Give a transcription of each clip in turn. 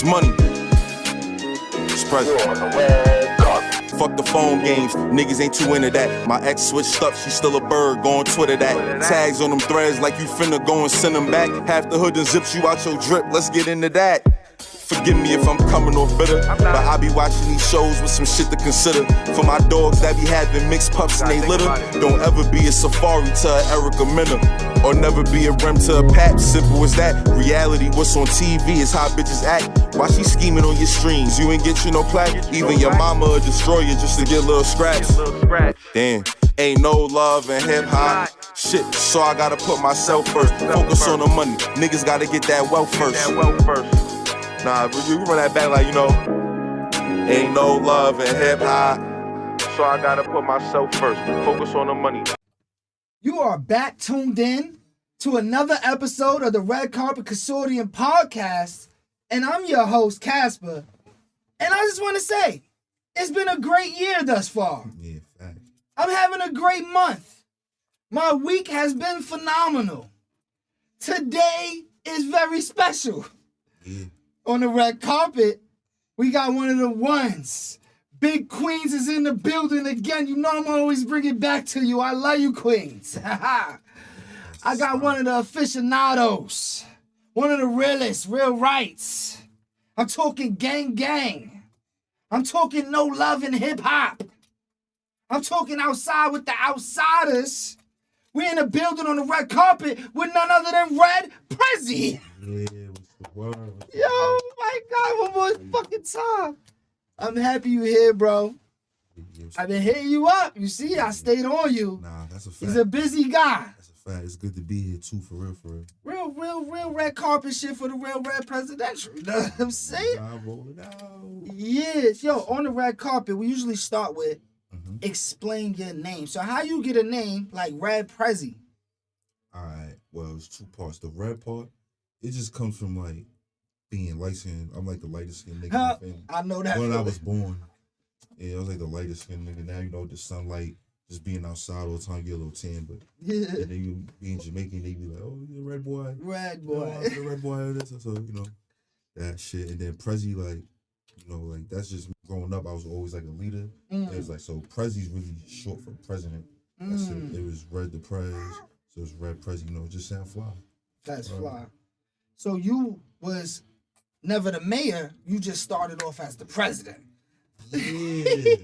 It's money. It's Prezi. Fuck the phone games, niggas ain't too into that. My ex switched up, she still a bird, go on Twitter that. Tags on them threads like you finna go and send them back. Half the hood and zips you out your drip, let's get into that. Forgive me if I'm coming off bitter, but I be watching these shows with some shit to consider. For my dogs that be having mixed pups and they litter, don't ever be a Safari to a Erica Mena, or never be a Rem to a Pap, simple as that. Reality, what's on TV is how bitches act. Why she scheming on your streams, you ain't get you no plaque. Even your mama will destroy you just to get a little scratch. Damn, ain't no love in hip hop. Shit, so I gotta put myself first. Focus on the money, niggas gotta get that wealth first. Nah, you run that back like, you know, ain't no love in hip hop. So I gotta put myself first. Focus on the money. You are back tuned in to another episode of the Red Carpet Consortium podcast. And I'm your host, Casper. And I just want to say, it's been a great year thus far. Yeah, fact. I'm having a great month. My week has been phenomenal. Today is very special. Yeah. On the red carpet, we got one of the ones. Big Queens is in the building again. You know I'm always bringing it back to you. I love you, Queens. I got one of the aficionados. One of the realists, real rights. I'm talking gang gang. I'm talking no love in hip hop. I'm talking outside with the outsiders. We're in the building on the red carpet with none other than RED PREZZI. Yeah. Word. Yo, my God, one more fucking time. I'm happy you here, bro. I've been hitting you up. You see, I stayed on you. Nah, that's a fact. He's a busy guy. That's a fact. It's good to be here, too, for real. Real red carpet shit for the real red presidential. You know what I'm saying? I roll it out. Yes. Yo, on the red carpet, we usually start with explain your name. So how you get a name like RED PREZZI? All right. Well, it's two parts. The red part, it just comes from, like, being light-skinned. I'm, like, the lightest-skinned nigga in my family. I know that. When I was born, yeah, I was, like, the lightest-skinned nigga. Now, you know, the sunlight, just being outside all the time, you get a little tan. But yeah. And then you being Jamaican, they be like, oh, you're a red boy. Red boy. Oh, the red boy. So, you know, that shit. And then Prezi, like, you know, like, that's just growing up. I was always, like, a leader. It was, like, so Prezzi's really short for president. That's it. It was RED Prezzi. So it's RED PREZZI, you know, just sound fly. That's fly. So you was never the mayor, you just started off as the president. Yeah.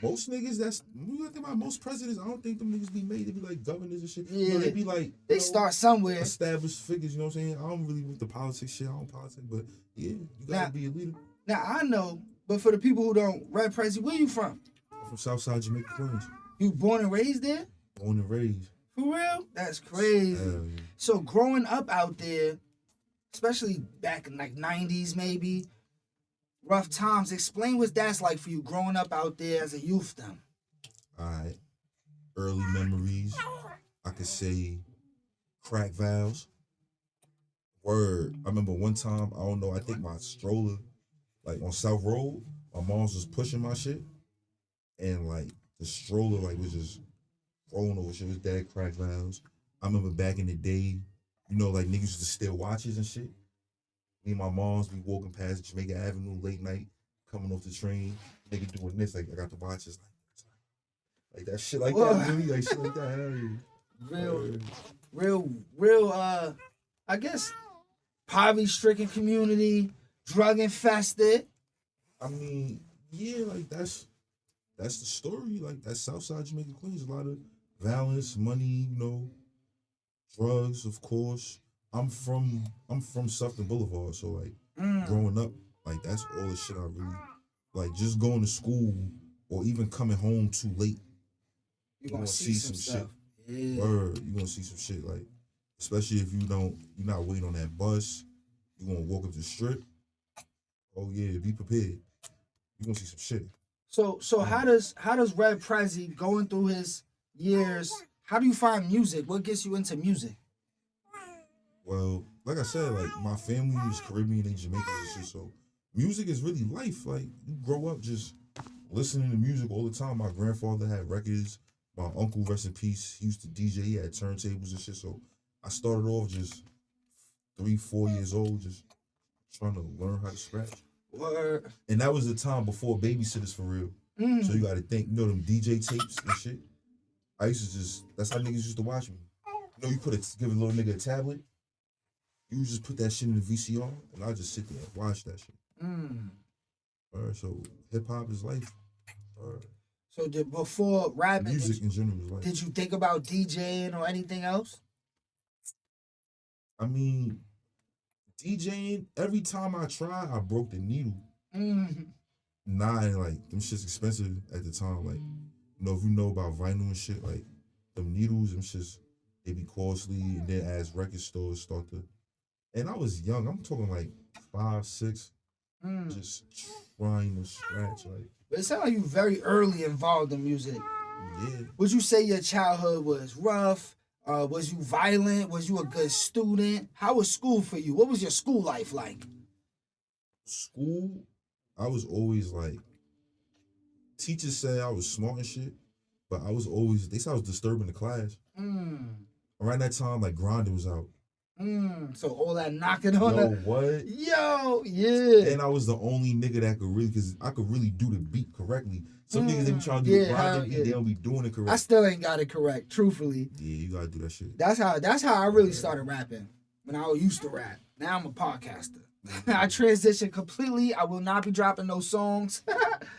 Most niggas, when you think about most presidents, I don't think them niggas be made. They be like governors and shit. Yeah. You know, they be like, they start somewhere. Established figures, you know what I'm saying? I don't really with the politics shit. I don't politics, but yeah, you gotta be a leader. Now, I know, but for the people who don't, RED PREZZI, where you from? I'm from Southside, Jamaica, Queens. You born and raised there? Born and raised. For real? That's crazy. Yeah. So growing up out there, especially back in like 90s maybe, rough times, explain what that's like for you growing up out there as a youth-dom. All right. Early memories. I could say crack vows. Word. I remember one time, I don't know, I think my stroller, like on South Road, my mom's was pushing my shit. And like the stroller like was just rolling over shit. It was dead crack vows. I remember back in the day, you know, like niggas used to steal watches and shit. Me and my moms be walking past Jamaica Avenue late night, coming off the train, nigga doing this, like I got the watches, like that shit like that, really, like shit like that. Real, I guess, poverty-stricken community, drug-infested. I mean, yeah, like that's the story. Like that's Southside Jamaica, Queens. A lot of violence, money, you know, drugs, of course. I'm from Suffolk Boulevard, so like growing up, like that's all the shit I really like. Just going to school or even coming home too late, you're gonna see some shit. Yeah. Word, you're gonna see some shit. Like especially if you're not waiting on that bus, you're gonna walk up the strip. Oh yeah, be prepared. You're gonna see some shit. So how does RED PREZZI going through his years? How do you find music? What gets you into music? Well, like I said, like my family is Caribbean and Jamaican and shit, so music is really life. Like you grow up just listening to music all the time. My grandfather had records. My uncle, rest in peace, he used to DJ. He had turntables and shit. So I started off just 3-4 years old, just trying to learn how to scratch. Word. And that was the time before babysitters for real. So you got to think, you know, them DJ tapes and shit. I used to just, that's how niggas used to watch me. You know, you give a little nigga a tablet, you just put that shit in the VCR, and I just sit there and watch that shit. All right, so hip hop is life. All right. So before rapping, music in general is life. Did you think about DJing or anything else? I mean, DJing, every time I tried, I broke the needle. Nah, and like, them shit's expensive at the time. Like, you know, if you know about vinyl and shit, like, them needles, them shits, they be costly. And then as record stores start to, and I was young, I'm talking like 5, 6, just trying to scratch. Like, But it sounds like you very early involved in music. Yeah. Would you say your childhood was rough? Was you violent? Was you a good student? How was school for you? What was your school life like? School, I was always like, teachers say I was smart and shit, but I was always, they said I was disturbing the class. Around that time, like, Grinding was out. So all that knocking on Yo, what? Yo, yeah. And I was the only nigga that could really, because I could really do the beat correctly. Some niggas, they be trying to do the grinding beat, they don't be doing it correct. I still ain't got it correct, truthfully. Yeah, you gotta do that shit. That's how I really started rapping, when I used to rap. Now I'm a podcaster. I transitioned completely. I will not be dropping no songs.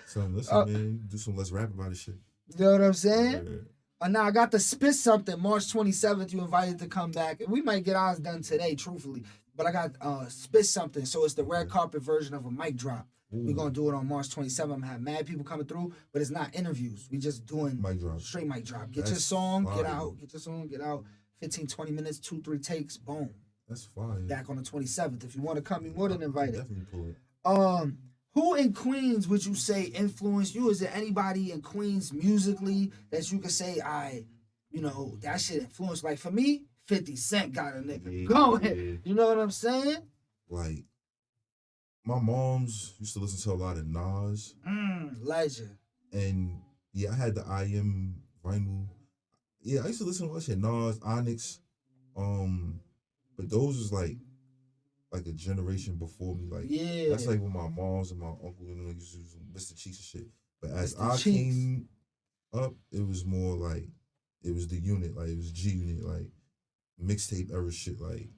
So listen, man, do some less rap about this shit. You know what I'm saying? Yeah. Now I got to spit something. March 27th, you invited to come back. And we might get ours done today, truthfully. But I got spit something. So it's the red carpet version of a mic drop. We're going to do it on March 27th. I'm going to have mad people coming through, but it's not interviews. We just doing mic drop. Straight mic drop. Get your song, get out. Get your song, get out. 15, 20 minutes, 2, 3 takes, boom. That's fine. Back on the 27th. If you want to come, you're more than invited. Definitely pull it. Who in Queens would you say influenced you? Is there anybody in Queens musically that you could say, that shit influenced? Like for me, 50 Cent got a nigga going. Yeah. You know what I'm saying? Like, my moms used to listen to a lot of Nas. Legend. And yeah, I had the IM vinyl. Yeah, I used to listen to a lot of shit. Nas, Onyx. But those was like a generation before me. Like, that's like when my moms and my uncle and them used to Mr. Cheeks and shit. But as I came up, it was more like, it was the unit, like it was G Unit, like mixtape era shit, like,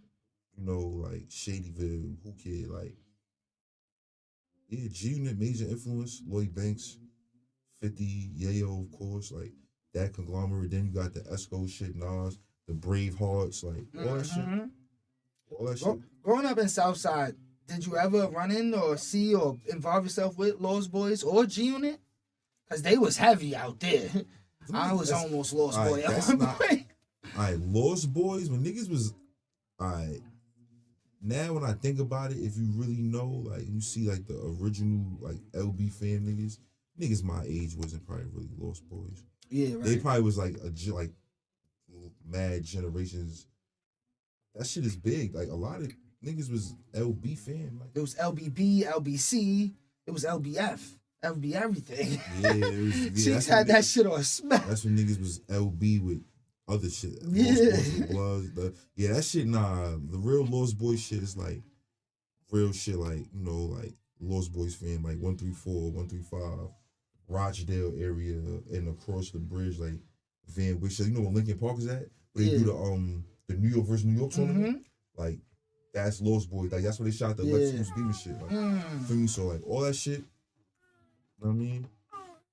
you know, like Shadyville, Who Kid, like, yeah, G Unit, major influence, Lloyd Banks, 50, Yayo, of course, like that conglomerate. Then you got the Esco shit, Nas, the Brave Hearts, like all that shit. All that shit. Growing up in Southside, did you ever run in or see or involve yourself with Lost Boys or G Unit? Because they was heavy out there. I was almost Lost Boy at one point. Alright, Lost Boys, when niggas was, alright, now when I think about it, if you really know, like, you see, like, the original, like, LB fan niggas my age wasn't probably really Lost Boys. Yeah, right. They probably was, like, mad generations. That shit is big. Like, a lot of niggas was LB fan. Like, it was LBB, LBC, it was LBF. LB everything. Yeah, it was. Cheeks had that shit on smack. That's when niggas was LB with other shit. Yeah. Lost Boys, that shit, nah. The real Lost Boys shit is like real shit, like, you know, like Lost Boys fan, like 134, 135, Rochdale area, and across the bridge, like Van Wyck. You know where Lincoln Park is at? Where they do the New York versus New York tournament? Like, that's Lost Boys. Like, that's where they shot the Lex Beam and shit. Like, feel me? So, like, all that shit, you know what I mean?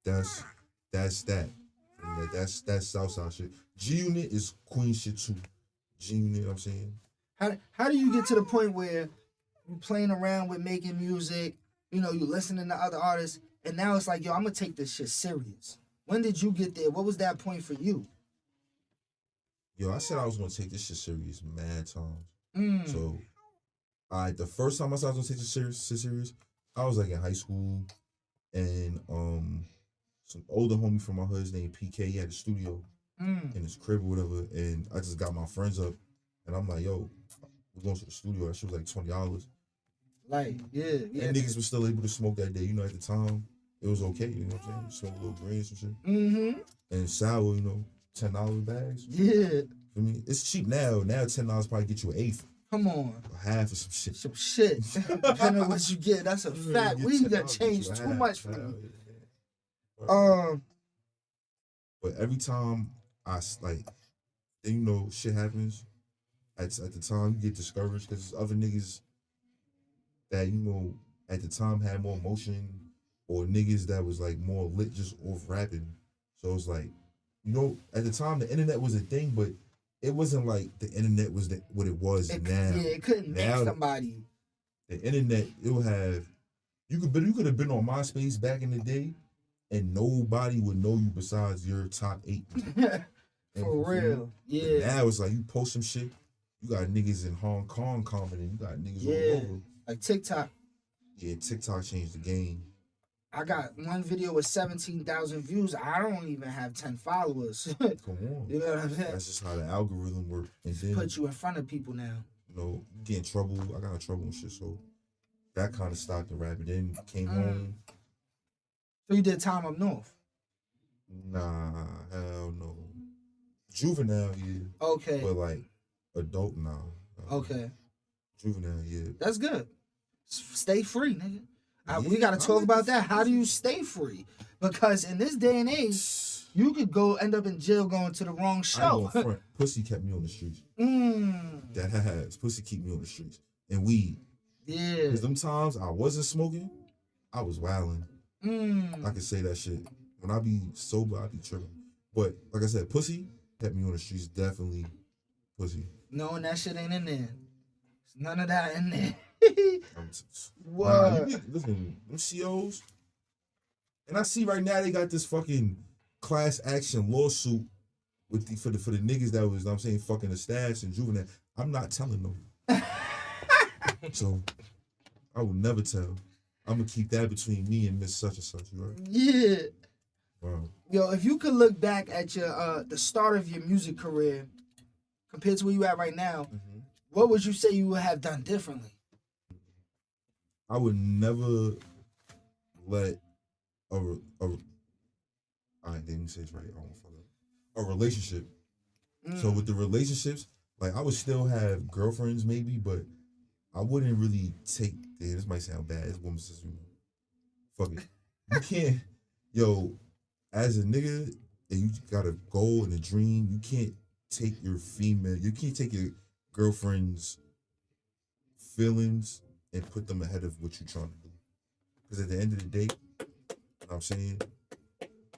That's that. And that's Southside shit. G Unit is Queen shit too. G Unit, you know what I'm saying? How do you get to the point where you're playing around with making music, you know, you listening to other artists, and now it's like, yo, I'm gonna take this shit serious. When did you get there? What was that point for you? Yo, I said I was gonna take this shit serious mad times. So, the first time I said I was gonna take this shit serious, I was like in high school, and some older homie from my hood named PK, he had a studio in his crib or whatever, and I just got my friends up, and I'm like, yo, we're going to the studio. That shit was like $20. Like, yeah. And niggas was still able to smoke that day. You know, at the time, it was okay. You know what I'm saying? Smoke a little greens and shit. And sour, you know, $10 bags. Yeah. For me, it's cheap now. Now $10 probably get you an eighth. Come on. Half of some shit. Some shit. Depending on what you get, that's a fact. We done changed too much for you. But every time you know, shit happens. At the time, you get discouraged because other niggas that, you know, at the time had more emotion, or niggas that was like more lit just off rapping. So it's like, you know, at the time the internet was a thing, but it wasn't like the internet was what it was now. Yeah, it couldn't make somebody. The internet, it will have you could have been on MySpace back in the day, and nobody would know you besides your top 8. For real, yeah. But now it's like you post some shit, you got niggas in Hong Kong commenting, you got niggas all over. Like TikTok. Yeah, TikTok changed the game. I got one video with 17,000 views. I don't even have 10 followers. Come on. You know what I'm saying? That's just how the algorithm works. And then put you in front of people now. You know, you get in trouble. I got in trouble and shit, so that kind of stopped the rap. And then came home. So you did time up north? Nah, hell no. Juvenile, yeah. Okay. But like adult now. Okay. Juvenile, yeah. That's good. Stay free, nigga. We got to talk about that. How do you stay free? Because in this day and age, you could end up in jail going to the wrong show. I ain't front. Pussy kept me on the streets. That has. Pussy keep me on the streets. And weed. Yeah. Because them times I wasn't smoking, I was wilding. I can say that shit. When I be sober, I be tripping. But like I said, pussy kept me on the streets. Definitely pussy. Knowing that shit ain't in there. There's none of that in there. What? Listen, them COs. And I see right now they got this fucking class action lawsuit for the niggas that was, I'm saying, fucking the staffs and juvenile. I'm not telling them. So I will never tell. I'm gonna keep that between me and Miss Such and Such, right? Yeah. Wow. Yo, if you could look back at your the start of your music career compared to where you at right now, what would you say you would have done differently? I would never let I didn't say it right. I don't fuck up. A relationship. So with the relationships, like I would still have girlfriends maybe, but I wouldn't really take. Yeah, this might sound bad. This woman says, you know, fuck it. You can't, yo, as a nigga, and you got a goal and a dream. You can't take your girlfriend's feelings and put them ahead of what you're trying to do. Because at the end of the day, you know what I'm saying?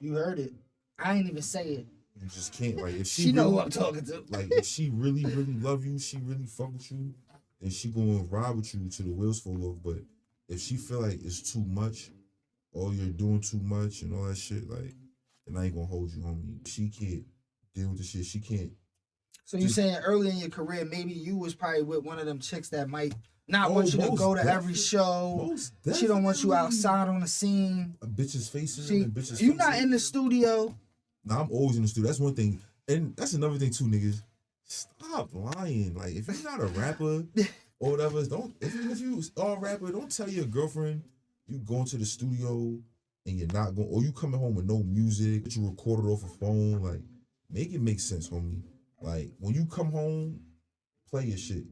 You heard it. I ain't even say it. You just can't. Like, if she know who I'm talking to. Like, if she really, really love you, she really fuck with you, then she gonna ride with you till the wheels fall off. But if she feel like it's too much, or you're doing too much and all that shit, like, then I ain't gonna hold you, homie. She can't deal with the shit. She can't. So you saying early in your career, maybe you was probably with one of them chicks that might not want you to go to every show. She don't want you outside on the scene. A bitch's faces. You not in the studio. Nah, I'm always in the studio. That's one thing. And that's another thing too, niggas. Stop lying. Like, if you're not a rapper or whatever, if you are a rapper, don't tell your girlfriend you going to the studio and you're not going, or you coming home with no music, that you recorded off a phone. Like, make it make sense, homie. Like, when you come home, play your shit.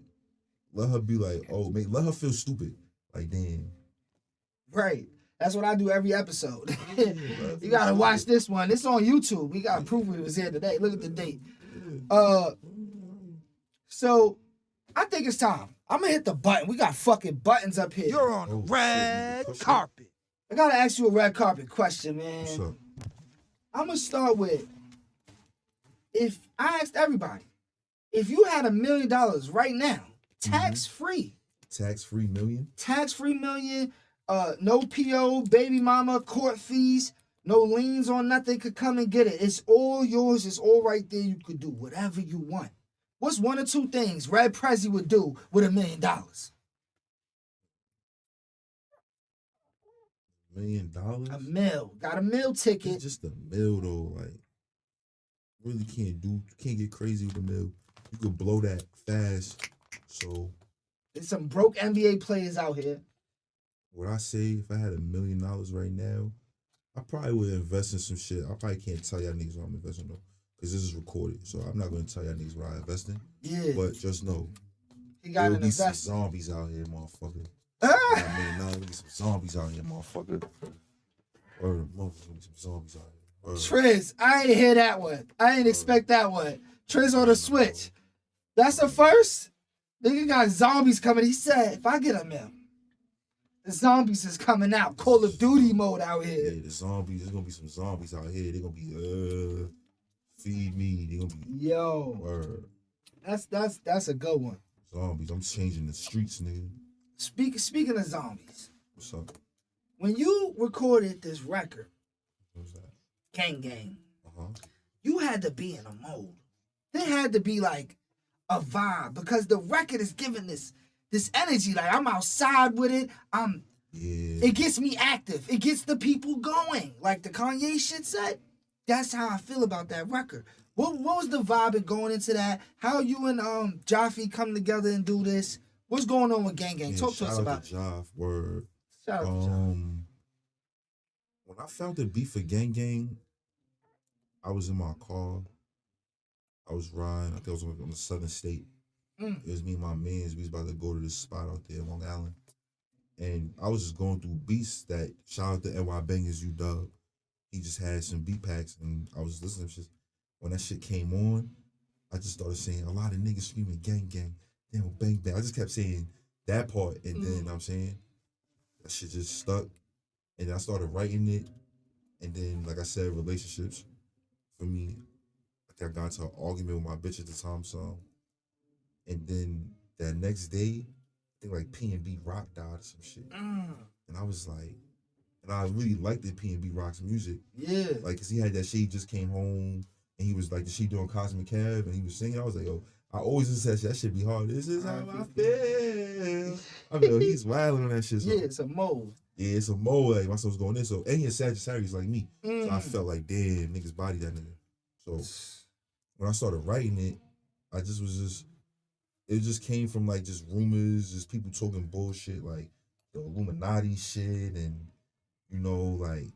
Let her be like, let her feel stupid. Like, damn. Right. That's what I do every episode. You gotta watch this one. It's on YouTube. We gotta prove it was here today. Look at the date. So I think it's time. I'm gonna hit the button. We got fucking buttons up here. You're on the red carpet. I gotta ask you a red carpet question, man. What's up? I'm gonna start with, if I asked everybody, if you had $1 million right now, tax-free. Tax-free million? Tax-free million, no PO, baby mama, court fees, no liens on nothing, could come and get it. It's all yours. It's all right there. You could do whatever you want. What's one or two things RED PREZZI would do with $1 million? $1 million? A mil. Got a meal ticket. It's just a mil though. Like, really can't get crazy with a mil. You could blow that fast. So there's some broke NBA players out here. What I say, if I had $1 million right now, I probably would invest in some shit. I probably can't tell y'all niggas what I'm investing in, because this is recorded. So I'm not going to tell y'all niggas what I invest in. Yeah. But just know, He got There'll an be some investment. zombies out here, motherfucker. Ah! There'll be some zombies out here, motherfucker. Or there'll be some zombies out here. Triz, I ain't hear that one. I ain't expect that one. Triz on the switch. That's a first. Nigga got zombies coming. He said, if I get a mill, the zombies is coming out. Call of Duty mode out here. Yeah, the zombies. There's gonna be some zombies out here. They're gonna be feed me. They're gonna be Yo. That's a good one. zombies. I'm changing the streets, nigga. Speaking of zombies, What's up? when you recorded this record, What's that? Gang Gang, Uh-huh. you had to be in a mode. There had to be like a vibe because the record is giving this energy. Like I'm outside with it. It gets me active. It gets the people going. Like the Kanye shit said. That's how I feel about that record. What was the vibe in going into that? How you and Jaffe come together and do this? What's going on with Gang Gang? Talk to us about it. Joff, word. Shout out to Jaffe. When I felt the beat for Gang Gang, I was in my car. I was riding. I think I was on the Southern State. It was me and my mans. We was about to go to this spot out there in Long Island. And I was just going through beats that, shout out to NY Bangers, UW. He just had some beat packs, and I was listening to shit. When that shit came on, I just started saying, a lot of niggas screaming gang gang, damn bang bang. I just kept saying that part, and then I'm saying, that shit just stuck. And then I started writing it, and then, like I said, relationships, for me, I think I got into an argument with my bitch at the time, so. And then that next day, I think like P&B Rock died or some shit. And I was like, and I really liked the P&B Rock's music. Yeah. Like, cause he had that shit, he just came home, and he was like, the shit doing Cosmic Cab, and he was singing. I was like, yo, I always just said that shit be hard. This is how I feel. I mean, yo, he's wilding on that shit. So. Yeah, it's a mode. Yeah, it's a mode. Like, my son's going in. So, and he a Sagittarius like me. So I felt like, damn, niggas body that nigga. So when I started writing it, it just came from like just rumors, just people talking bullshit, like the Illuminati shit, and you know, like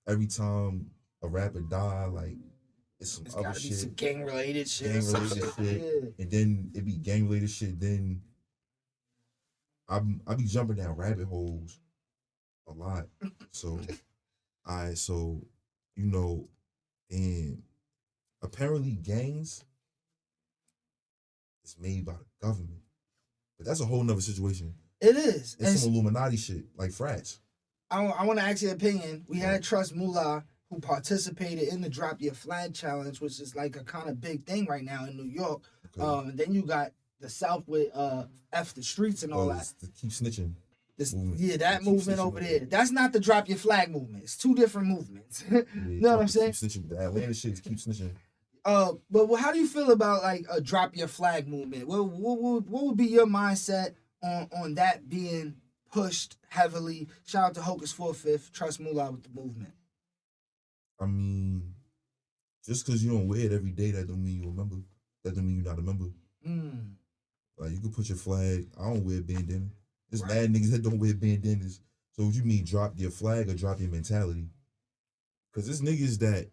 every time a rapper die, like it's other shit. Some gang related shit. Yeah. And then it be gang related shit. Then I be jumping down rabbit holes a lot. So you know, and apparently gangs is made by the government. But that's a whole nother situation. It is. It's some Illuminati shit, like frats. I want to ask your opinion. We had Trust Moolah, who participated in the Drop Your Flag Challenge, which is like a kind of big thing right now in New York. Okay. And then you got the South with F the Streets and all that. Keep snitching. That movement over there. That's not the Drop Your Flag movement. It's two different movements. You know what I'm saying? Keep snitching. The Atlanta shit is keep snitching. But how do you feel about like a Drop Your Flag movement? What would be your mindset on that being pushed heavily? Shout out to Hocus 4/5, Trust Moolah with the movement. I mean, just because you don't wear it every day, that don't mean you remember. That don't mean you're not a member. Like, you can put your flag. I don't wear bandana. There's mad niggas that don't wear bandanas. So what you mean, drop your flag or drop your mentality? Because there's niggas that,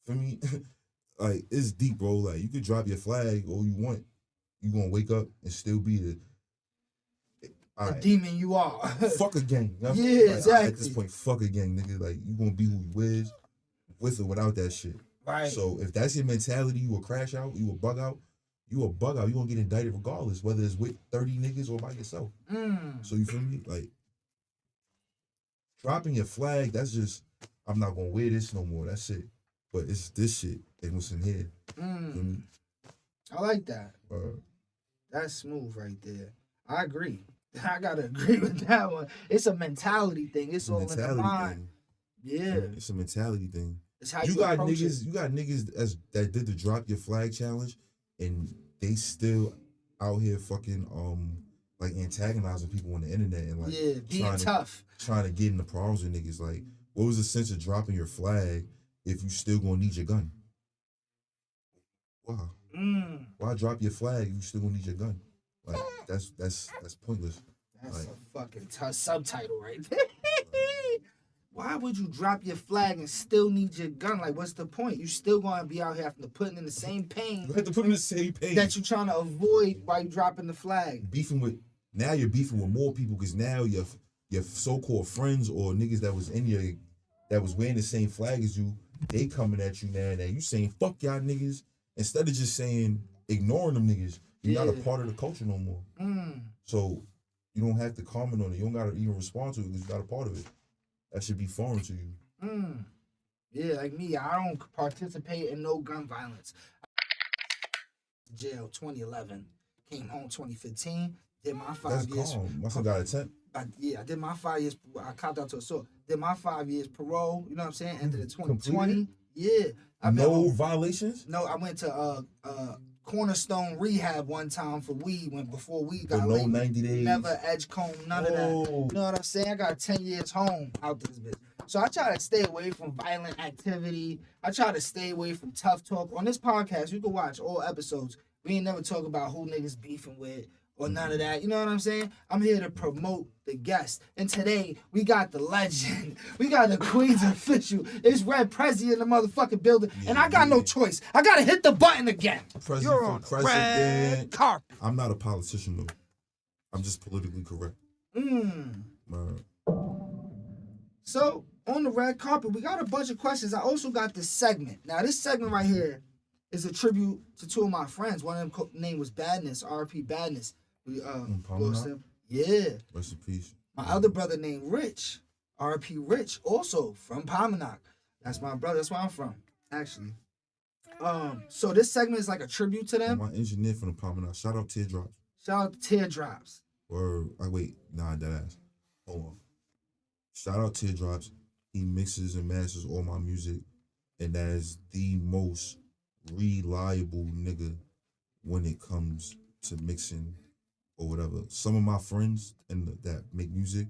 for me, like, it's deep, bro. Like, you could drop your flag all you want. You gonna wake up and still be the demon you are. Fuck a gang. You know? Yeah, like, exactly. At this point, fuck a gang, nigga. Like, you gonna be who you is, with or without that shit. Right. So if that's your mentality, you will crash out, you will bug out. You a bug out. You gonna get indicted regardless, whether it's with 30 niggas or by yourself. So you feel me? Like, dropping your flag, that's just, I'm not gonna wear this no more. That's it. But it's this shit and what's in here. I like that. That's smooth right there. I agree. I gotta agree with that one. It's a mentality thing. It's all in the mind. Yeah. It's a mentality thing. It's how you got niggas that did the Drop Your Flag challenge, and they still out here fucking like antagonizing people on the internet and like being tough, trying to get into problems with niggas. Like, what was the sense of dropping your flag if you still gonna need your gun? Wow. Why drop your flag if you still gonna need your gun? Like, that's pointless. That's like, a fucking subtitle right there. why would you drop your flag and still need your gun? Like, what's the point? You still gonna be out here having to put in the same pain You have to put in the same pain that you're trying to avoid while you dropping the flag. Now you're beefing with more people because now your so-called friends or niggas that was wearing the same flag as you, they coming at you now. Now you saying fuck y'all niggas instead of just saying ignoring them niggas. You're not a part of the culture no more. So you don't have to comment on it. You don't gotta even respond to it because you're not a part of it. That should be foreign to you. Yeah, like me, I don't participate in no gun violence. Jail 2011, came home 2015, did my 5 years. That's calm. Must have got a 10. I did my 5 years. I copped out to assault. Did my 5 years parole. You know what I'm saying? Ended in 2020. Completed? Yeah. No violations? No, I went to Cornerstone Rehab one time for weed before weed got But no labeled. 90 days? Never edge comb, none of that. You know what I'm saying? I got 10 years home out this bitch. So I try to stay away from violent activity. I try to stay away from tough talk. On this podcast, you can watch all episodes. We ain't never talk about who niggas beefing with or none of that. You know what I'm saying? I'm here to promote the guest. And today, we got the legend. We got the Queen's official. It's RED PREZZI in the motherfucking building. And I got no choice. I got to hit the button again. You're on the red carpet. I'm not a politician, though. I'm just politically correct. So, on the red carpet, we got a bunch of questions. I also got this segment. Now, this segment right here is a tribute to two of my friends. One of them name was Badness, RP Badness. We lost him. Yeah. Rest in peace. My other brother named Rich, RP Rich, also from Pominock. That's my brother. That's where I'm from, actually. So this segment is like a tribute to them. My engineer from the Palmer. Shout out Teardrops. Shout out to Teardrops. That ass. Hold on. Shout out Teardrops. He mixes and masters all my music, and that is the most reliable nigga when it comes to mixing or whatever. Some of my friends that make music,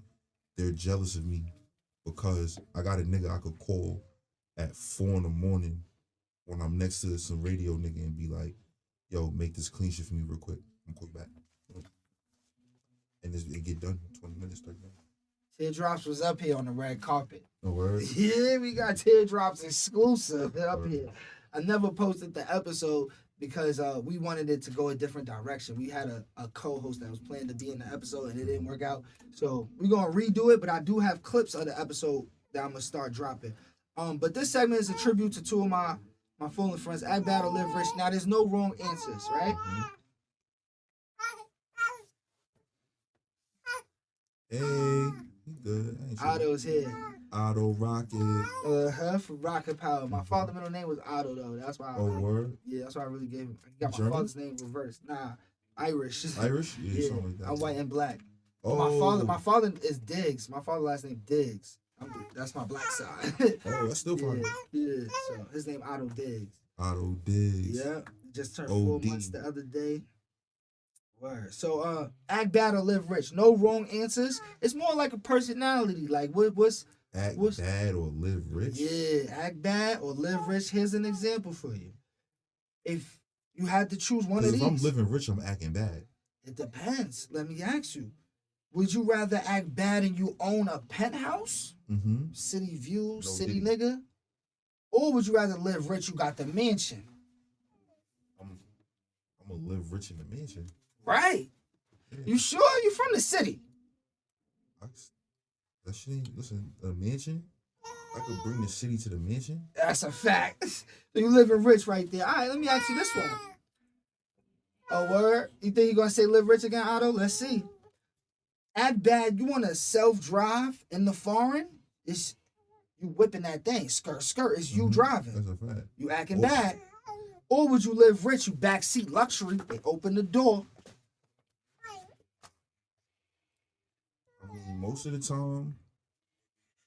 they're jealous of me because I got a nigga I could call at 4 a.m. when I'm next to some radio nigga and be like, yo, make this clean shit for me real quick. I'm quick back. And it get done in 20 minutes, 30 minutes. Teardrops was up here on the red carpet. No word? Yeah, we got Teardrops exclusive up here. I never posted the episode because we wanted it to go a different direction. We had a co-host that was planning to be in the episode and it didn't work out. So we're going to redo it, but I do have clips of the episode that I'm going to start dropping. But this segment is a tribute to two of my fallen friends, Act Bad or Live Rich. Now, there's no wrong answers, right? Hey, you good? Otto's here. Otto Rocket. For Rocket Power. My father's middle name was Otto, though. That's why. Word? Yeah, that's why I really gave him. I got German? my father's name reversed. Nah, Irish. Irish? Yeah, Yeah, something like that. I'm white and black. Oh. My father is Diggs. My father's last name Diggs. That's my black side. Oh, that's still fine. Yeah. So his name Otto Diggs. Otto Diggs. Yeah. Just turned 4 OD. months the other day. Word. So act bad or live rich. No wrong answers. It's more like a personality. Like what's Act bad or live rich? Yeah, act bad or live rich. Here's an example for you. If you had to choose one of these. If I'm living rich, I'm acting bad. It depends. Let me ask you. Would you rather act bad and you own a penthouse? Mm-hmm. City view, No city diddy. nigga? Or would you rather live rich, you got the mansion? I'm gonna live rich in the mansion. Right. Yeah. You sure? You from the city. That shit ain't, listen, a mansion? I could bring the city to the mansion? That's a fact. So you living rich right there. All right, let me ask you this one. Oh, word? You think you're going to say live rich again, Otto? Let's see. Act bad, you want to self-drive in the foreign? It's you whipping that thing. Skirt, skirt. It's you driving. That's a fact. You acting bad. Or would you live rich, you backseat luxury? They open the door. I mean, most of the time,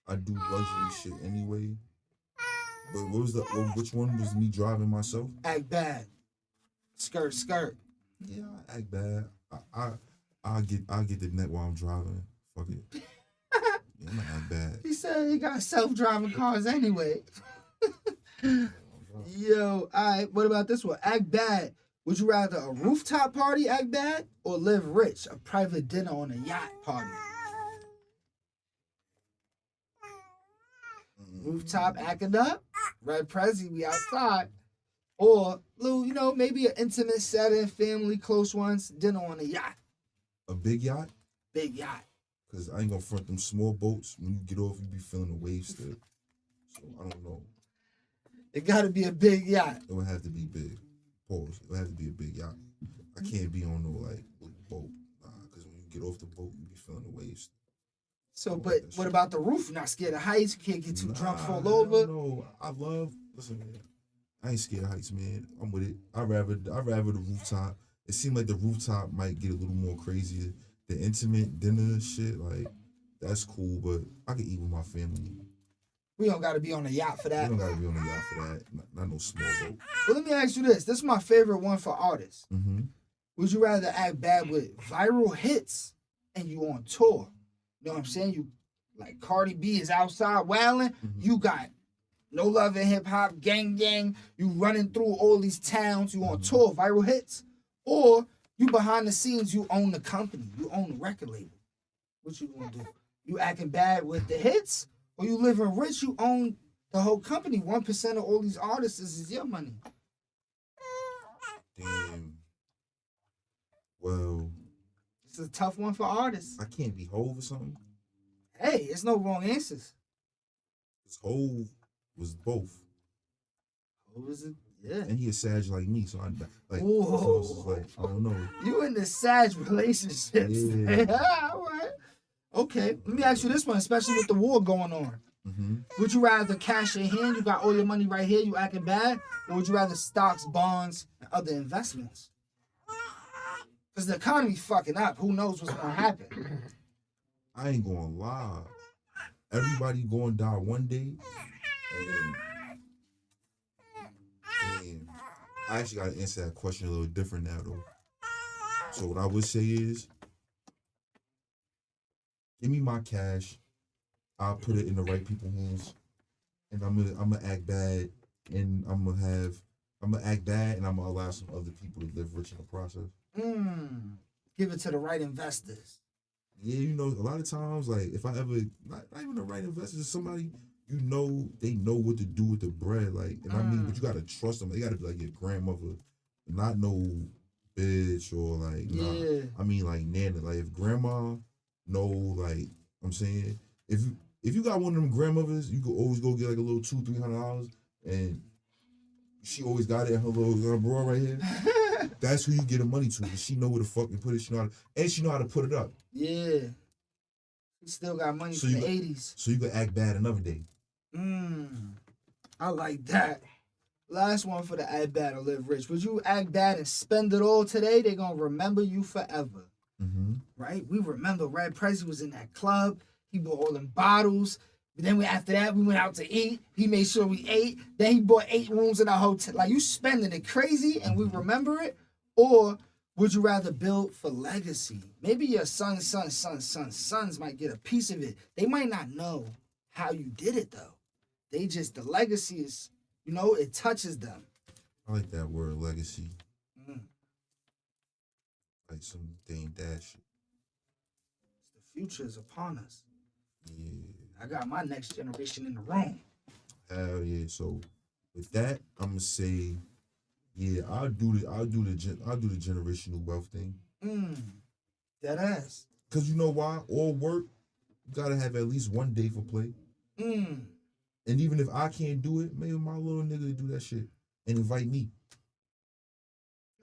I do luxury shit anyway. But which one was me driving myself? Act bad. Skirt, skirt. Yeah, I act bad. I'll get the net while I'm driving. Fuck it. Yeah, I'm not act bad. He said he got self-driving cars anyway. Yo, all right, what about this one? Act bad. Would you rather a rooftop party, act bad, or live rich, a private dinner on a yacht party? rooftop acting up, Red Prezi, we outside. Or, little, you know, maybe an intimate setting, family, close ones, dinner on a yacht. A big yacht? Big yacht. Because I ain't gonna front them small boats. When you get off, you be feeling the waves still. So, I don't know. It gotta be a big yacht. It would have to be big. Pause. It would have to be a big yacht. I can't be on no, like, boat. Because when you get off the boat, you be feeling the waves. So, but what about the roof? You're not scared of heights? You can't get too drunk, fall over? No, listen, man. I ain't scared of heights, man. I'm with it. I'd rather the rooftop. It seemed like the rooftop might get a little more crazier. The intimate dinner shit, like, that's cool, but I can eat with my family. We don't gotta be on a yacht for that. We don't gotta be on a yacht for that. Not no small boat. But let me ask you this. This is my favorite one for artists. Mm-hmm. Would you rather act bad with viral hits and you on tour? You know what I'm saying? You like Cardi B is outside wilding. Mm-hmm. You got No Love in Hip Hop, Gang Gang. You running through all these towns. You on tour, viral hits. Or you behind the scenes, you own the company. You own the record label. What you gonna do? You acting bad with the hits? Or you living rich, you own the whole company. 1% of all these artists is your money. Damn. Well, It's a tough one for artists. I can't be Hove or something. Hey, it's no wrong answers. Because Hove was both. What was it? Yeah. And he a Sag like me, so I like. Whoa. So it's just like, I don't know. You in the Sag relationships. Yeah. All right. Okay. Let me ask you this one, especially with the war going on. Mm-hmm. Would you rather cash in hand, you got all your money right here, you acting bad? Or would you rather stocks, bonds, and other investments? Because the economy fucking up. Who knows what's going to happen? I ain't gonna lie. Everybody gonna die one day. And damn, I actually gotta answer that question a little different now though. So what I would say is, give me my cash. I'll put it in the right people's hands, and I'm gonna act bad, and I'm gonna act bad, and I'm gonna allow some other people to live rich in the process. Give it to the right investors. Yeah, you know, a lot of times, like, if I ever, not even the right investor, just somebody, you know, they know what to do with the bread, like, and I mean, but you gotta trust them. They gotta be like your grandmother, not no bitch or like, Yeah. I mean, like, Nana. Like, if grandma know, like, I'm saying, if you got one of them grandmothers, you could always go get like a little $200-$300, and she always got it in her little drawer right here. That's who you get the money to, because she know where to fucking put it. She know how to put it up. Yeah. We still got money from the 80s. So you can act bad another day. I like that. Last one for the act bad or live rich. Would you act bad and spend it all today? They're going to remember you forever. Mm-hmm. Right? We remember Red Prezi was in that club. He bought all them bottles. But then after that, we went out to eat. He made sure we ate. Then he bought 8 rooms in a hotel. Like, you spending it crazy and we remember it? Or would you rather build for legacy? Maybe your sons might get a piece of it. They might not know how you did it, though. The legacy is, you know, it touches them. I like that word, legacy. Like some dang dad shit. The future is upon us. Yeah. I got my next generation in the room. Hell yeah. So with that, I'm gonna say, yeah, I'll do the generational wealth thing. That ass. Cause you know why? All work, you gotta have at least one day for play. And even if I can't do it, maybe my little nigga do that shit and invite me.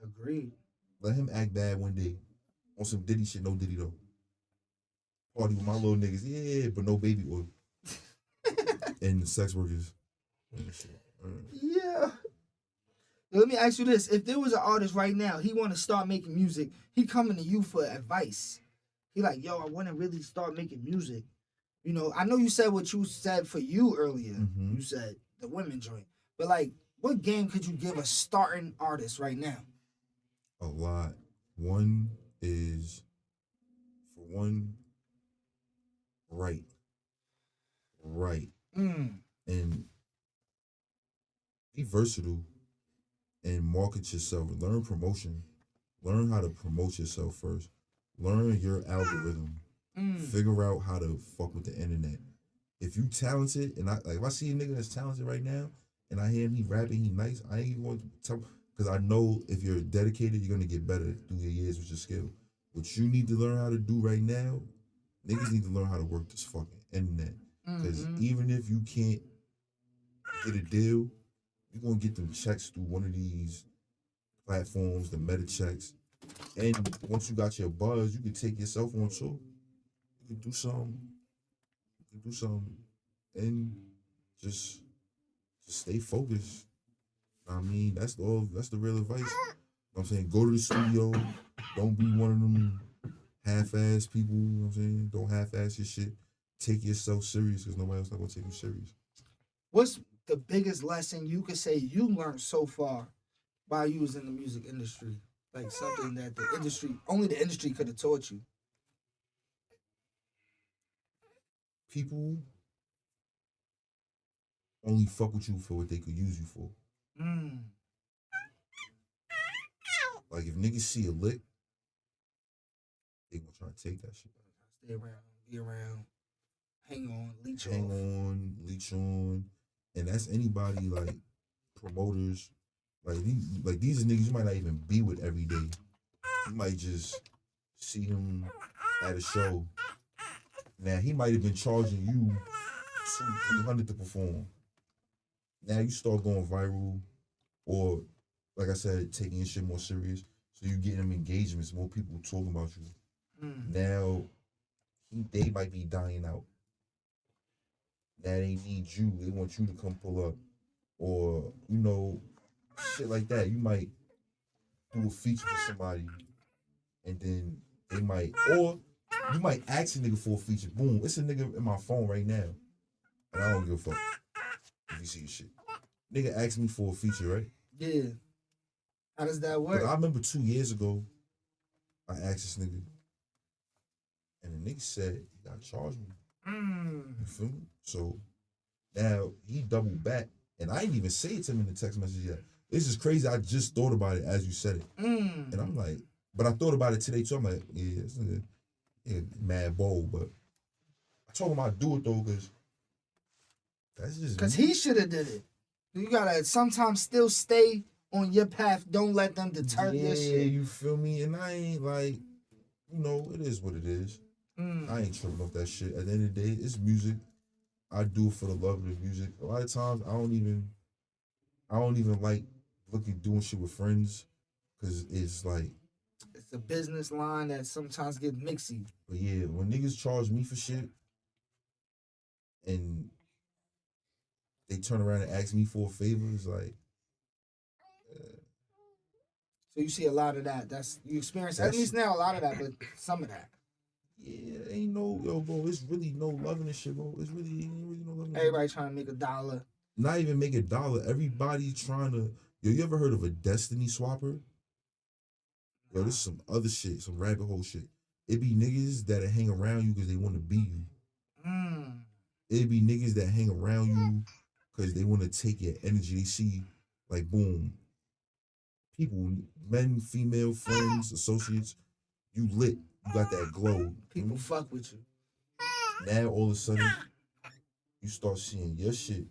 Agreed. Let him act bad one day on some Diddy shit. No Diddy though. Party with my little niggas, yeah, but no baby oil. And the sex workers. Yeah. Let me ask you this. If there was an artist right now, he want to start making music, he coming to you for advice. He like, yo, I want to really start making music. You know, I know you said what you said for you earlier. You said the women joint. But like, what game could you give a starting artist right now? A lot. One is, for one, right. And be versatile and market yourself. Learn promotion. Learn how to promote yourself first. Learn your algorithm. Figure out how to fuck with the internet. If if you talented, and if I see a nigga that's talented right now, and I hear him, he rapping, he nice, I ain't even going to tell, because I know if you're dedicated, you're going to get better through your years with your skill. What you need to learn how to do right now, niggas need to learn how to work this fucking internet. Because even if you can't get a deal, you're going to get them checks through one of these platforms, the meta checks. And once you got your buzz, you can take yourself on tour. You can do something. And just stay focused. I mean, that's the real advice. You know what I'm saying? Go to the studio. Don't be one of them half-ass people. You know what I'm saying? Don't half-ass your shit. Take yourself serious because nobody else not going to take you serious. What's the biggest lesson you could say you learned so far while you was in the music industry? Like something that only the industry could have taught you. People only fuck with you for what they could use you for. Like if niggas see a lick, they gonna try to take that shit. Stay around, be around, hang on, leech on. And that's anybody like promoters. Like these are niggas you might not even be with every day. You might just see him at a show. Now he might have been charging you $200-$300 to perform. Now you start going viral, or like I said, taking your shit more serious. So you get them engagements, more people talking about you. Now they might be dying out. Now they need you. They want you to come pull up, or shit like that. You might do a feature for somebody, and then they might, or you might ask a nigga for a feature. Boom, it's a nigga in my phone right now, and I don't give a fuck if you see your shit. Nigga asked me for a feature, right? Yeah. How does that work? But I remember 2 years ago, I asked this nigga, and the nigga said he got charged me. You feel me? So now he doubled back, and I didn't even say it to him in the text message yet. It's just crazy. I just thought about it as you said it. And I'm like, but I thought about it today too. I'm like, yeah, this nigga, mad bold, but I told him I'd do it though, because that's just because he should have did it. You gotta sometimes still stay on your path. Don't let them deter your shit. Yeah, you feel me? And I ain't like, it is what it is. I ain't tripping off that shit. At the end of the day, it's music. I do it for the love of the music. A lot of times, I don't even like doing shit with friends, because it's like, it's a business line that sometimes get mixy. But yeah, when niggas charge me for shit, and they turn around and ask me for a favor, it's like. So you see a lot of that. You experience at least now a lot of that, but some of that. Yeah, ain't bro, it's really no loving this shit, bro. Ain't really no loving. Everybody trying to make $1. Not even make $1. Everybody trying to. You ever heard of a destiny swapper? Yo, this is some other shit, some rabbit hole shit. It be niggas that hang around you because they want to be you. It be niggas that hang around you because they want to take your energy. They see, like, boom, people, men, female, friends, associates, you lit. You got that glow. People fuck with you. Now, all of a sudden, you start seeing your shit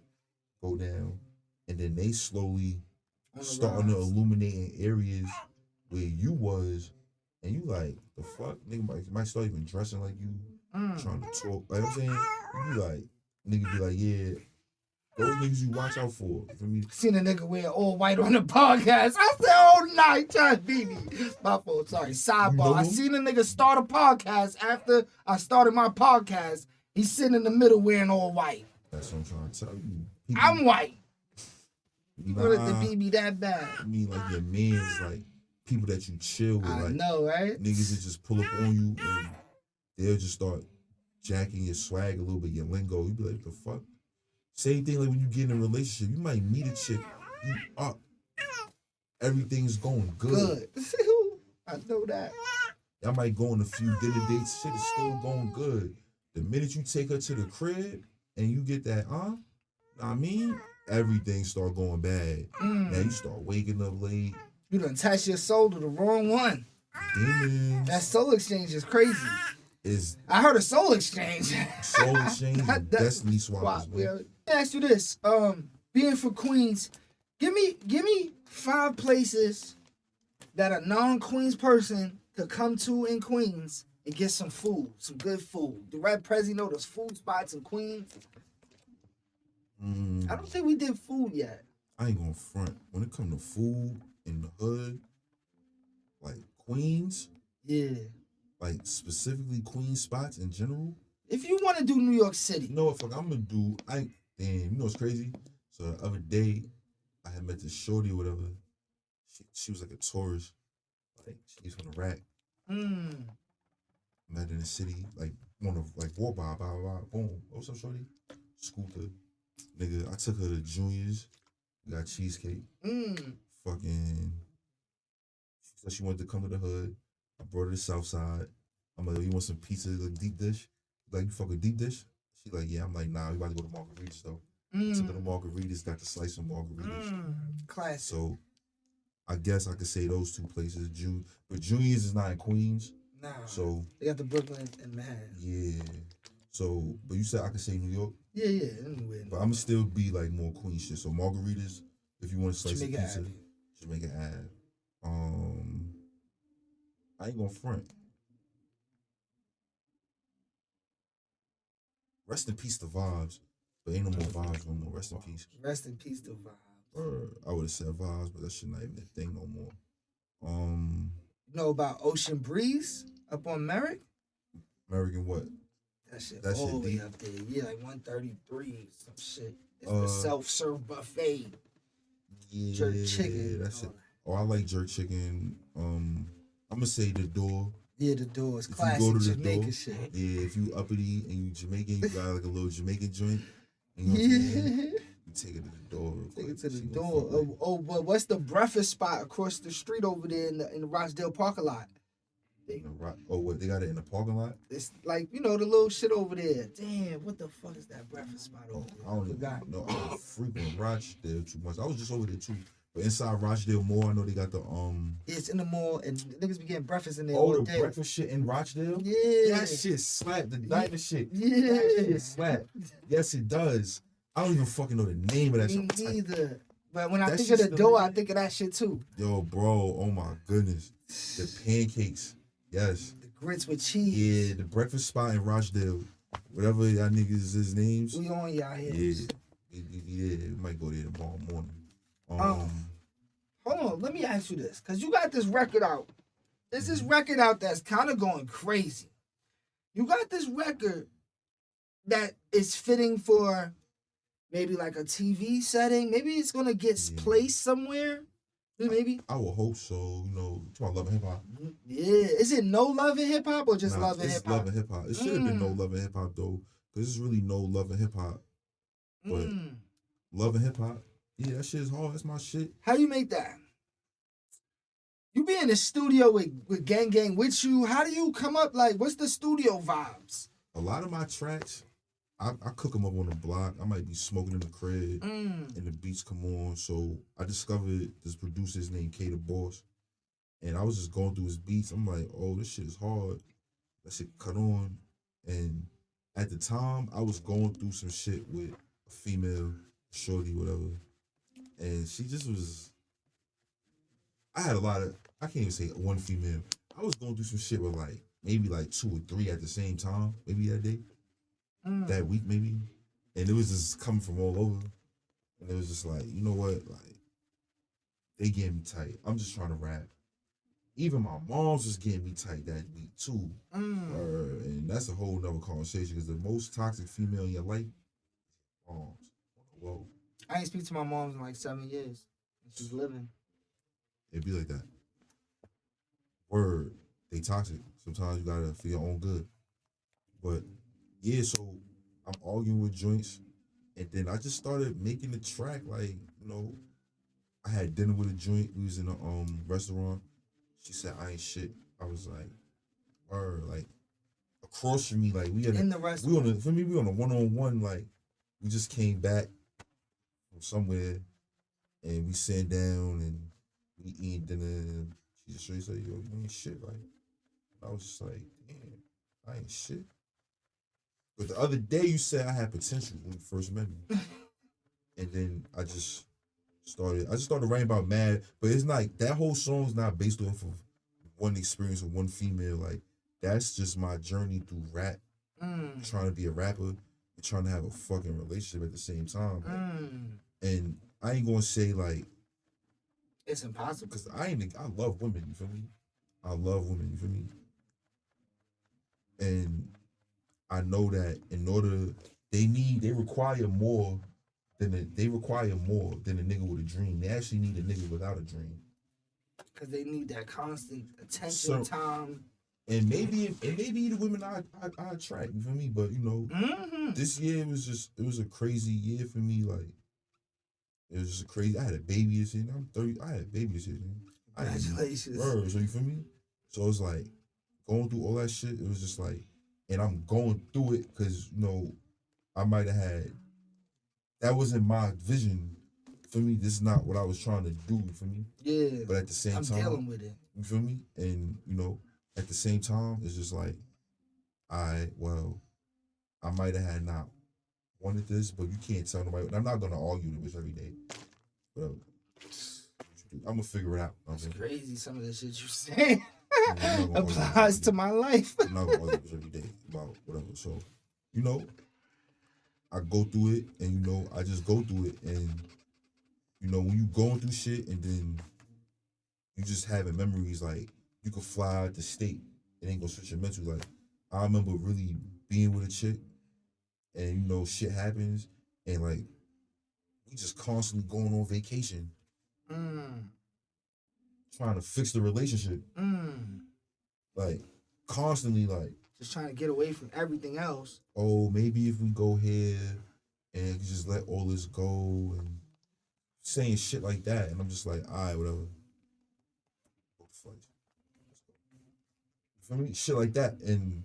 go down, and then they slowly starting to illuminating areas where you was, and you like, the fuck? Nigga might start even dressing like you, trying to talk. Like I'm saying, you be like, nigga be like, yeah, those niggas you watch out for. For me. Seen a nigga wear all white on the podcast. I said, oh, nah, he trying to beat me. My fault, sorry. Sidebar. I seen a nigga start a podcast after I started my podcast. He's sitting in the middle wearing all white. That's what I'm trying to tell you. People, I'm white. You wanted to beat me that bad. I mean, like, your man's like people that you chill with. I like, know, right? Niggas that just pull up on you and they'll just start jacking your swag a little bit, your lingo. You be like, what the fuck? Same thing like when you get in a relationship. You might meet a chick, you up. Everything's going good. I know that. Y'all might go on a few dinner dates. Shit is still going good. The minute you take her to the crib and you get that, I mean, everything start going bad. Now you start waking up late. You done attach your soul to the wrong one. Demons. That soul exchange is crazy. is I heard of Soul Exchange. Soul Exchange and Destiny Swappers, Wow, man. let me ask you this. Being from Queens, give me 5 places that a non-Queens person could come to in Queens and get some food, some good food. The RED PREZZI know those food spots in Queens. I don't think we did food yet. I ain't gonna front. When it come to food in the hood, like Queens, Yeah. like specifically Queens spots in general. If you want to do New York City. You know what fuck I'm gonna do? You know what's crazy? So the other day, I had met this shorty or whatever. She was like a tourist. Like she's from the rack. Met in the city, like wanna like walk by, boom. What's up, shorty? Scooter. Nigga, I took her to Junior's, got cheesecake. Fucking, she said she wanted to come to the hood. I brought her to Southside. I'm like, you want some pizza, like deep dish? Like, you fuck with deep dish? She like, yeah. I'm like, nah, we about to go to Margaritas though. Took her to Margaritas, got the slice of Margaritas. Classic. So, I guess I could say those 2 places. But Junior's is not in Queens. Nah. So they got the Brooklyn and Manhattan. Yeah. So, but you said I could say New York? Yeah. Anyway. But I'm gonna still be like more Queen shit. So Margaritas, if you want to slice of pizza, Jamaica Ave. I ain't gonna front. Rest in peace to Vibes, but ain't no more Vibes no more. Rest in peace. Rest in peace to Vibes. I would have said Vibes, but that shit not even a thing no more. You know about Ocean Breeze up on Merrick? American what? That shit all the way up there. Yeah, like 133, some shit. It's the self-serve buffet. Yeah, jerk chicken. That's it. Oh, I like jerk chicken. I'm gonna say the door. Yeah, the door is if classic you go to the Jamaican door, shit. Yeah, if you uppity and you Jamaican, you got like a little Jamaican joint. You know you take it to the door. Take it to the door. But what's the breakfast spot across the street over there in the Rochdale parking lot? What they got it in the parking lot? It's like, you know, the little shit over there. Damn, what the fuck is that breakfast spot over there? I don't even know. I don't frequent Rochdale too much. I was just over there too. But inside Rochdale Mall, I know they got the It's in the mall and niggas be getting breakfast in there. Oh, the breakfast shit in Rochdale? Yeah. That shit slap. The diner shit. Yeah. That shit slap. Yes, it does. I don't even fucking know the name of that shit. Me neither. But when I think of the dough, I think of that shit too. Yo, bro, oh my goodness. The pancakes. Yes. The grits with cheese. Yeah, the breakfast spot in Rochdale. Whatever y'all niggas his names. We on y'all here. Yeah, we might go there tomorrow morning. Hold on, let me ask you this. Cause you got this record out. There's this record out that's kind of going crazy. You got this record that is fitting for maybe like a TV setting. Maybe it's gonna get placed somewhere. Maybe. I will hope so. You know, to my Love and Hip Hop. Yeah. Is it no Love and Hip Hop or just Love and Hip It's Hop? Love and Hip Hop. It should have been no Love and Hip Hop though, because there's really no Love and Hip Hop. But Love and Hip Hop, yeah, that shit is hard. That's my shit. How you make that? You be in the studio with Gang Gang with you. How do you come up? Like, what's the studio vibes? A lot of my tracks, I cook them up on the block. I might be smoking in the crib, and the beats come on. So I discovered this producer's named K the Boss, and I was just going through his beats. I'm like, oh, this shit is hard. That shit cut on. And at the time, I was going through some shit with a female shorty, whatever, and she just was. I had a lot of. I can't even say one female. I was going through some shit with maybe 2 or 3 at the same time, maybe that day. That week maybe, and it was just coming from all over, and it was just like, you know what, they getting me tight. I'm just trying to rap. Even my mom's was getting me tight that week too, and that's a whole nother conversation because the most toxic female in your life, moms. Whoa. I ain't speak to my mom in like 7 years. She's living. It'd be like that. Word, they toxic. Sometimes you gotta feel your own good, but. Yeah, so I'm arguing with joints, and then I just started making the track. I had dinner with a joint. We was in a restaurant. She said I ain't shit. I was like, across from me, we in the restaurant. We on a one-on-one. We just came back from somewhere, and we sat down and we eating dinner. And she just straight said, "Yo, you ain't shit." I was just like, damn. I ain't shit. But the other day you said I had potential when you first met me. And then I just started writing about mad, but it's like that whole song's not based off of one experience with one female. Like that's just my journey through rap. Trying to be a rapper and trying to have a fucking relationship at the same time. Like, and I ain't gonna say like it's impossible. Cause I love women, you feel me? I love women, you feel me? And I know that they require more than a nigga with a dream. They actually need a nigga without a dream. Cause they need that constant attention, time. And maybe the women I attract, you feel me? But you know, this year it was a crazy year for me. Like it was just crazy. I had a baby this year. I'm 30. I had a baby this year. Congratulations. So you feel me? So it's like going through all that shit. It was just like, and I'm going through it because you know I might have had. That wasn't my vision. For me, this is not what I was trying to do. For me, yeah. But at the same time, I'm dealing with it. You feel me? And you know, at the same time, it's just like, I might have had not wanted this, but you can't tell nobody. I'm not gonna argue with this every day. Whatever. I'm gonna figure it out. It's crazy. Some of the shit you say applies to my life. I'm not gonna argue with this every day about whatever. So, you know, I go through it, and you know, I just go through it, and you know, when you going through shit, and then you just having memories like you could fly out the state, it ain't gonna switch your mental. Like I remember really being with a chick, and you know, shit happens, and like we just constantly going on vacation, trying to fix the relationship, like constantly, like just trying to get away from everything else. Oh, maybe if we go here and just let all this go and saying shit like that, and I'm just like, all right, whatever. You feel me? Shit like that, and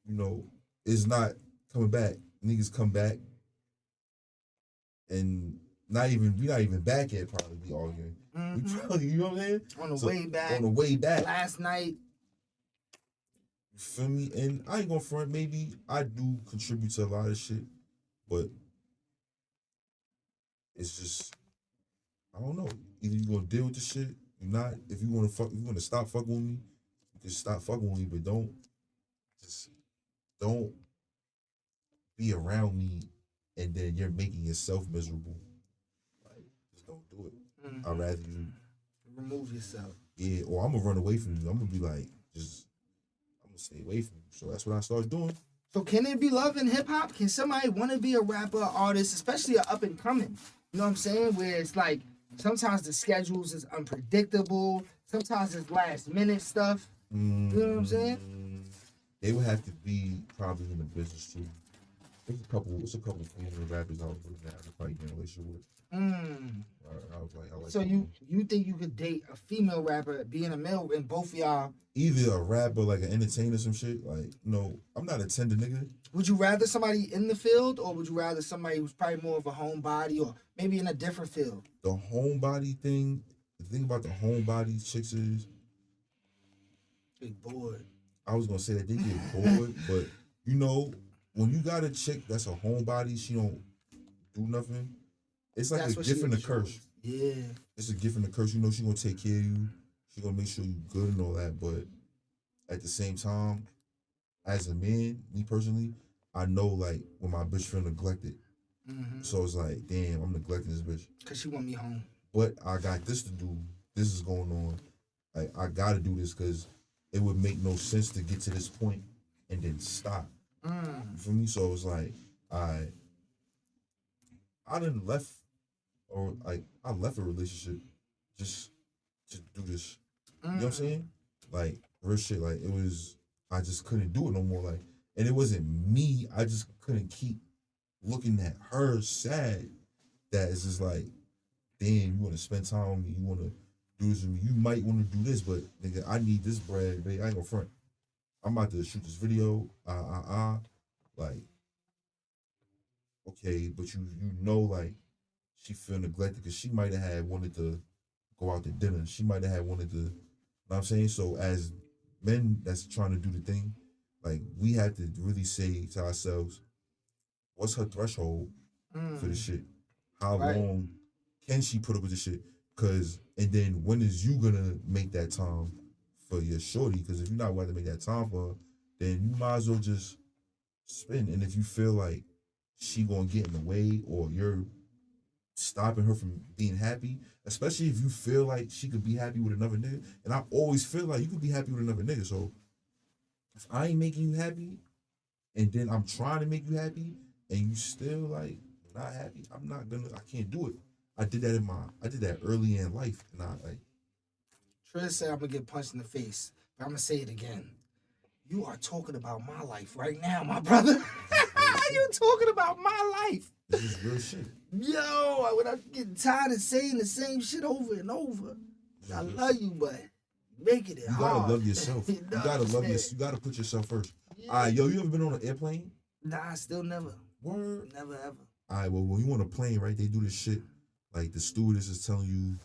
you know, it's not coming back. Niggas come back, and we not even back yet. Probably be arguing. We probably, you know what I'm saying? On the way back. Last night. You feel me? And I ain't gonna front. Maybe I do contribute to a lot of shit, but it's just I don't know. Either you gonna deal with the shit, you're not. If you wanna stop fucking with me, you can stop fucking with me, but don't be around me, and then you're making yourself miserable. Like, just don't do it. I'd rather you remove yourself. Yeah, or I'm gonna run away from you. I'm gonna be like, I'm gonna stay away from you. So that's what I started doing. So can it be love in hip hop? Can somebody want to be a rapper, artist, especially an up and coming? You know what I'm saying? Where it's like sometimes the schedules is unpredictable. Sometimes it's last minute stuff. You know what I'm saying? They would have to be probably in the business too. It's a couple female rappers I was looking at. I probably in a relationship with. I was like, so you think you could date a female rapper, being a male, and both of y'all? Either a rapper, like an entertainer, some shit. Like, no, I'm not a tender nigga. Would you rather somebody in the field, or would you rather somebody who's probably more of a homebody, or maybe in a different field? The homebody thing. The thing about the homebody chicks is they bored. I was gonna say that they get bored, but you know, when you got a chick that's a homebody, she don't do nothing. It's like a gift and a curse. Yeah. It's a gift and a curse. You know she gonna take care of you. She gonna make sure you good and all that. But at the same time, as a man, me personally, I know like when my bitch feel neglected. So it's like, damn, I'm neglecting this bitch. Cause she want me home. But I got this to do. This is going on. Like I gotta do this because it would make no sense to get to this point and then stop. You feel me? So it's like I done left, or like I left a relationship just to do this. You know what I'm saying? Like real shit. Like it was, I just couldn't do it no more. Like, and it wasn't me. I just couldn't keep looking at her sad. That it's just like, damn, you want to spend time with me? You want to do this with me? You might want to do this, but nigga, I need this bread, babe. I ain't gonna front. I'm about to shoot this video. Like, okay, but you know, like, she feel neglected because she might have had wanted to go out to dinner. She might have had wanted to, you know what I'm saying? So as men that's trying to do the thing, like we had to really say to ourselves, what's her threshold for the shit? How long can she put up with the shit? And then when is you gonna make that time for your shorty? Because if you're not willing to make that time for her, then you might as well just spin. And if you feel like she gonna get in the way or you're stopping her from being happy, especially if you feel like she could be happy with another nigga. And I always feel like you could be happy with another nigga. So if I ain't making you happy and then I'm trying to make you happy and you still like not happy, I can't do it. I did that early in life, and I like. Trish said I'm gonna get punched in the face, but I'm gonna say it again. You are talking about my life right now, my brother. You're talking about my life. This is real shit. Yo, when I'm getting tired of saying the same shit over and over, I love you, but making it hard. You gotta love yourself. You gotta love yourself. You gotta put yourself first. Yeah. All right, yo, you ever been on an airplane? Nah, still never. Word? Never ever. All right, well, when you on a plane, right, they do this shit. Like the stewardess is telling you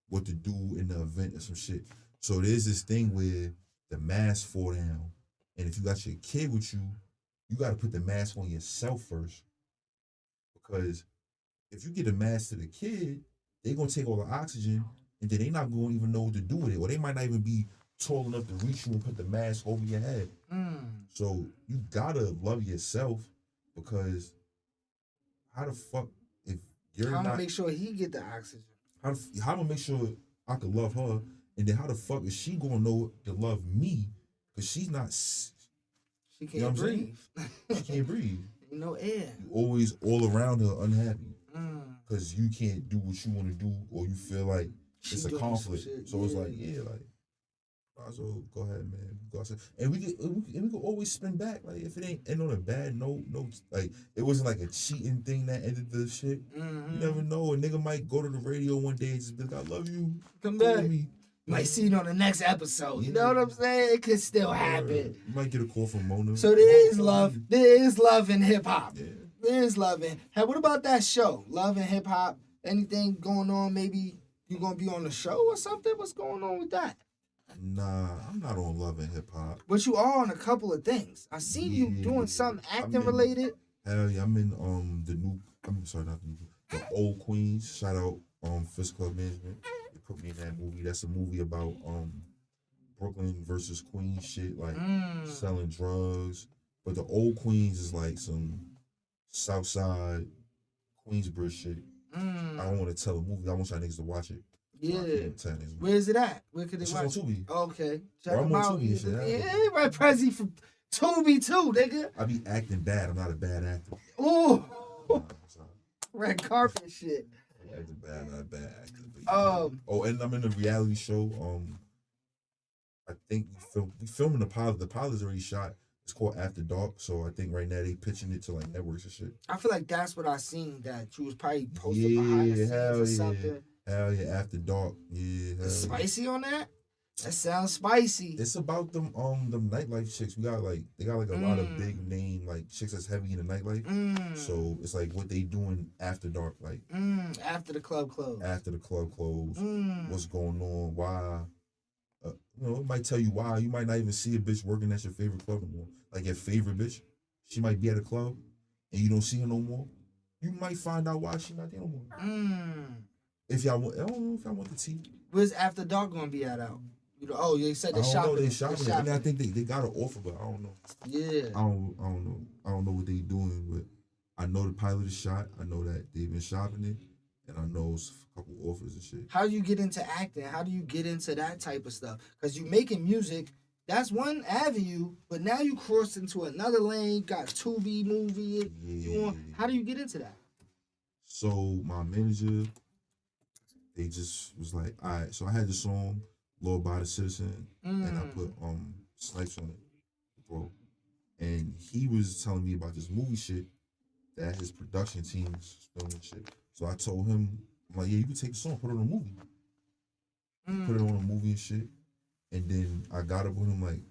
what to do in the event or some shit. So there's this thing where the mask fall down, and if you got your kid with you, you got to put the mask on yourself first. Because if you get a mask to the kid, they're gonna take all the oxygen, and then they not gonna even know what to do with it, or they might not even be tall enough to reach you and put the mask over your head. So you gotta love yourself, because how the fuck if you're how not to make sure he get the oxygen? How to make sure I can love her, and then how the fuck is she gonna know to love me? Because she's not. She can't breathe. She can't breathe. No air. You always all around her unhappy because you can't do what you want to do, or you feel like it's a conflict. So it's like, might as well go ahead, man. Go outside. And we could always spin back. Like if it ain't on a bad note, like it wasn't like a cheating thing that ended the shit. You never know. A nigga might go to the radio one day and just be like, I love you. Come back. Me. Might see you on the next episode. You know what I'm saying? It could still happen. You might get a call from Mona. So there is love. There is love in hip hop. Yeah. There is love in. Hey, what about that show? Love and hip hop. Anything going on? Maybe you gonna be on the show or something? What's going on with that? Nah, I'm not on Love and Hip Hop. But you are on a couple of things. I seen you doing something acting related. Hell yeah, I'm in the Old Queens. Shout out Fist Club Management. They put me in that movie. That's a movie about Brooklyn versus Queens shit, like selling drugs. But the Old Queens is like some Southside Queensbridge shit. I don't want to tell the movie. I want y'all niggas to watch it. Yeah. Where is it at? Where could they watch it? On Tubi. Okay. Check them out. Yeah, RED PREZZI from Tubi too, nigga. I be acting bad. I'm not a bad actor. Ooh. Red carpet shit. I'm acting bad, not a bad actor. And I'm in a reality show. I think we filming the pilot. The pilot's already shot. It's called After Dark. So I think right now they pitching it to like networks and shit. I feel like that's what I seen, that you was probably posted behind the scenes or something. Hell yeah, After Dark. Yeah. Spicy on that? That sounds spicy. It's about them nightlife chicks. They got like a lot of big name like chicks that's heavy in the nightlife. So it's like what they doing after dark, like after the club closed. After the club closed. What's going on? Why? It might tell you why. You might not even see a bitch working at your favorite club no more. Like your favorite bitch. She might be at a club and you don't see her no more. You might find out why she not there no more. If y'all want, I don't know if y'all want the tea. Where's After Dark gonna be at out? You said they shopping. They shopping. I mean, I think they got an offer, but I don't know. Yeah. I don't know. I don't know what they doing, but I know the pilot is shot. I know that they've been shopping it, and I know it's a couple offers and shit. How do you get into acting? How do you get into that type of stuff? Because you making music, that's one avenue, but now you crossed into another lane. Got Tubi movie. Yeah. How do you get into that? So my manager, they just was like, all right. So I had the song "Law by the Citizen," and I put Snipes on it, bro. And he was telling me about this movie shit that his production team is filming shit. So I told him, I'm like, yeah, you can take the song, put it on a movie. Put it on a movie and shit. And then I got up with him like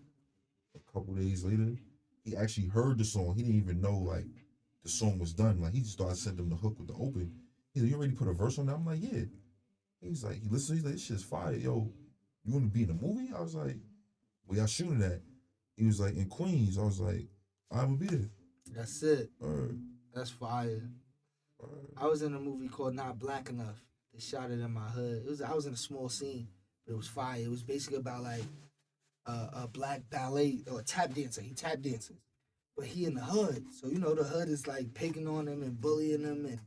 a couple days later. He actually heard the song. He didn't even know like the song was done. Like he just thought I sent him the hook with the open. He's like, you already put a verse on that? I'm like, yeah. He's like, he's like, this shit's fire. Yo, you want to be in a movie? I was like, where y'all shooting at? He was like, in Queens. I was like, I'm gonna be there. That's it. Word. That's fire. Word. I was in a movie called Not Black Enough. They shot it in my hood. I was in a small scene, but it was fire. It was basically about like a black ballet or tap dancer. He tap dances, but he in the hood. So you know the hood is like picking on him and bullying him, and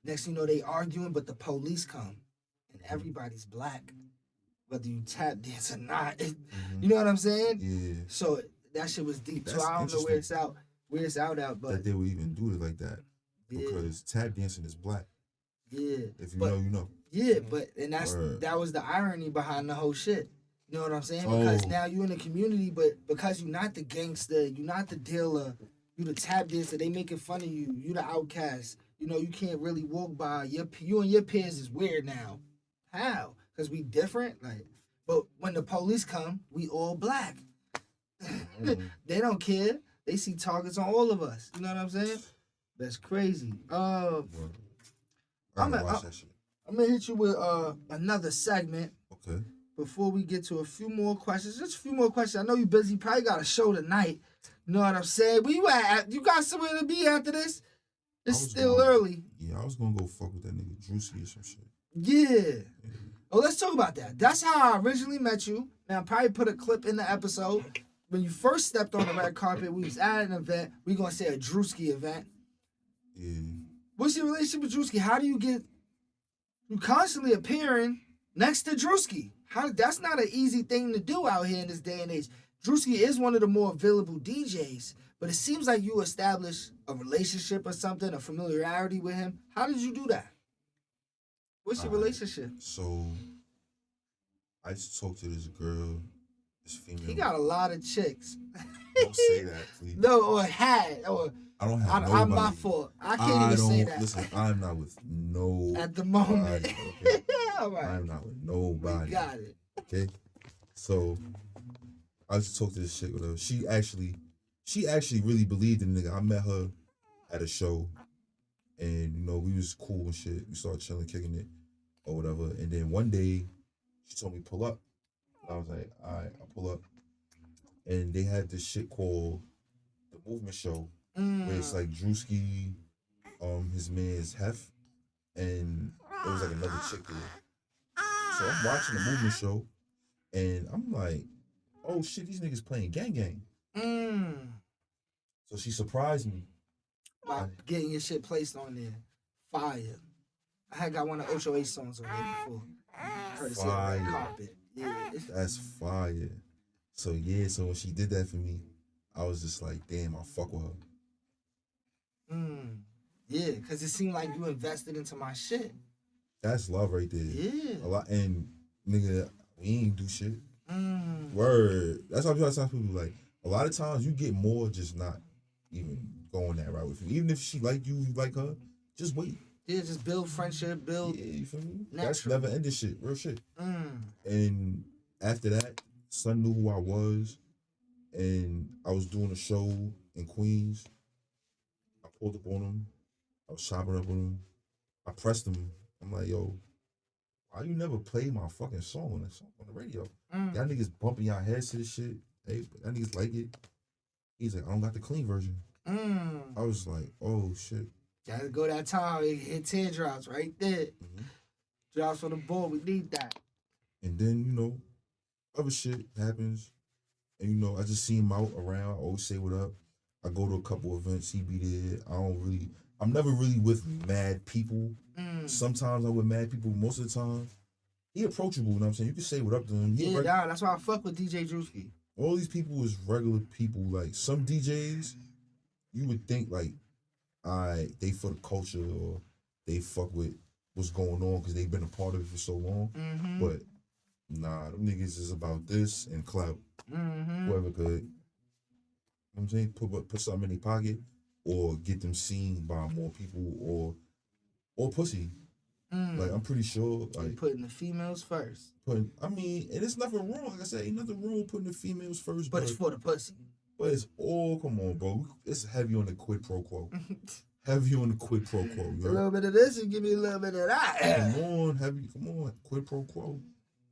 next thing you know they arguing, but the police come, and everybody's black, whether you tap dance or not. You know what I'm saying? Yeah. So that shit was deep. That's so I don't know where it's interesting. out, but That they would even do it like that. yeah, Because tap dancing is black. yeah. If you But- know, you know. Yeah, but and Word. that was the irony behind the whole shit. You know what I'm saying? Because now you in the community, but because you're not the gangster, you're not the dealer, you the tap dancer, they making fun of you. You the outcast. You know, you can't really walk by. You and your peers is weird now. How? Because we different? Like, but when the police come, we all black. They don't care. They see targets on all of us. You know what I'm saying? That's crazy. I gotta watch that shit. I'm gonna hit you with another segment. Okay. Before we get to a few more questions, just a few more questions. I know you're busy. Probably got a show tonight. You know what I'm saying? Where you at? You got somewhere to be after this? It's still early. Yeah, I was gonna go fuck with that nigga Drewski or some shit. Yeah. Oh, let's talk about that. That's how I originally met you. Now, I probably put a clip in the episode. When you first stepped on the red carpet, we was at an event. We're gonna say a Drewski event. Yeah. What's your relationship with Drewski? How do you get... You constantly appearing next to Drewski. That's not an easy thing to do out here in this day and age. Drewski is one of the more available DJs, but it seems like you established a relationship or something, a familiarity with him. How did you do that? What's your relationship? So, I just talked to this girl, this female. He got a lot of chicks. Don't say that, please. No, or had, or I don't have nobody. I'm my fault. I can't even say that. Listen, I'm not with no. At the moment. Okay? All right. I'm not with nobody. We got it. Okay? So, I just talked to this shit with her. She actually really believed in the nigga. I met her at a show, and, you know, we was cool and shit. We started chilling, kicking it, or whatever. And then one day, she told me, pull up. I was like, all right, I'll pull up. And they had this shit called The Movement Show, where it's like Drewski, his man's Hef, and there was like another chick there. So I'm watching the Movement Show, and I'm like, oh shit, these niggas playing Gang Gang. So she surprised me. By getting your shit placed on there. Fire. I had got one of Ocho Ace songs on there before. Courtesy of Fire. Red Carpet. Yeah. That's fire. So yeah, so when she did that for me, I was just like, damn, I fuck with her. Yeah, because it seemed like you invested into my shit. That's love right there. Yeah. A lot, and nigga, we ain't do shit. Word. That's why I tell people, like, a lot of times you get more just not even going that route with you. Even if she like you, you like her, just wait. Yeah, just build friendship, build. Yeah, you feel me? Natural. That's never ending shit, real shit. And after that, son knew who I was, and I was doing a show in Queens. I pulled up on him. I was chopping up with him. I pressed him. I'm like, yo, why you never play my fucking song on the radio? Y'all niggas bumping y'all heads to this shit. Hey, y'all niggas like it. He's like, I don't got the clean version. I was like, oh shit. Gotta go that time. It hit teardrops right there. Drops on the board. We need that. And then, you know, other shit happens. And, you know, I just see him out around. I always say what up. I go to a couple events. He be there. I'm never really with mad people. Sometimes I'm with mad people. Most of the time, he approachable. You know what I'm saying? You can say what up to him. Yeah, that's why I fuck with DJ Drewski. All these people is regular people. Like, some DJs, you would think, like, they for the culture or they fuck with what's going on because they've been a part of it for so long. But nah, them niggas is about this and clout. Whoever could, you know what I'm saying, put something in their pocket or get them seen by more people or pussy. Like, I'm pretty sure, like, putting the females first. and it's nothing wrong. Like I said, ain't nothing wrong with putting the females first. But it's for the pussy. But it's come on, bro. It's heavy on the quid pro quo. Heavy on the quid pro quo. A little bit of this and give me a little bit of that. Come on, quid pro quo.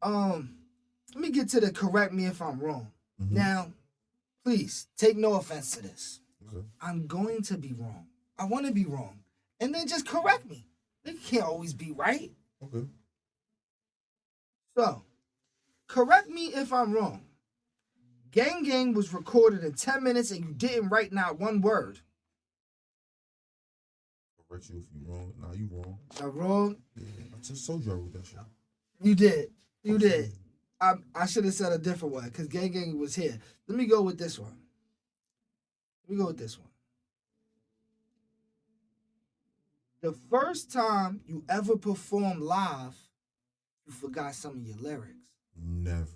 Let me get to the correct me if I'm wrong. Now, please take no offense to this. Okay. I'm going to be wrong. I want to be wrong. And then just correct me. They can't always be right. Okay. So, correct me if I'm wrong. Gang Gang was recorded in 10 minutes and you didn't write not one word. Correct you if you wrong. Nah, you wrong. I'm wrong? Yeah, I just told you I wrote that shit. You did. You did. I should have said a different one because Gang Gang was here. Let me go with this one. The first time you ever performed live, you forgot some of your lyrics. Never.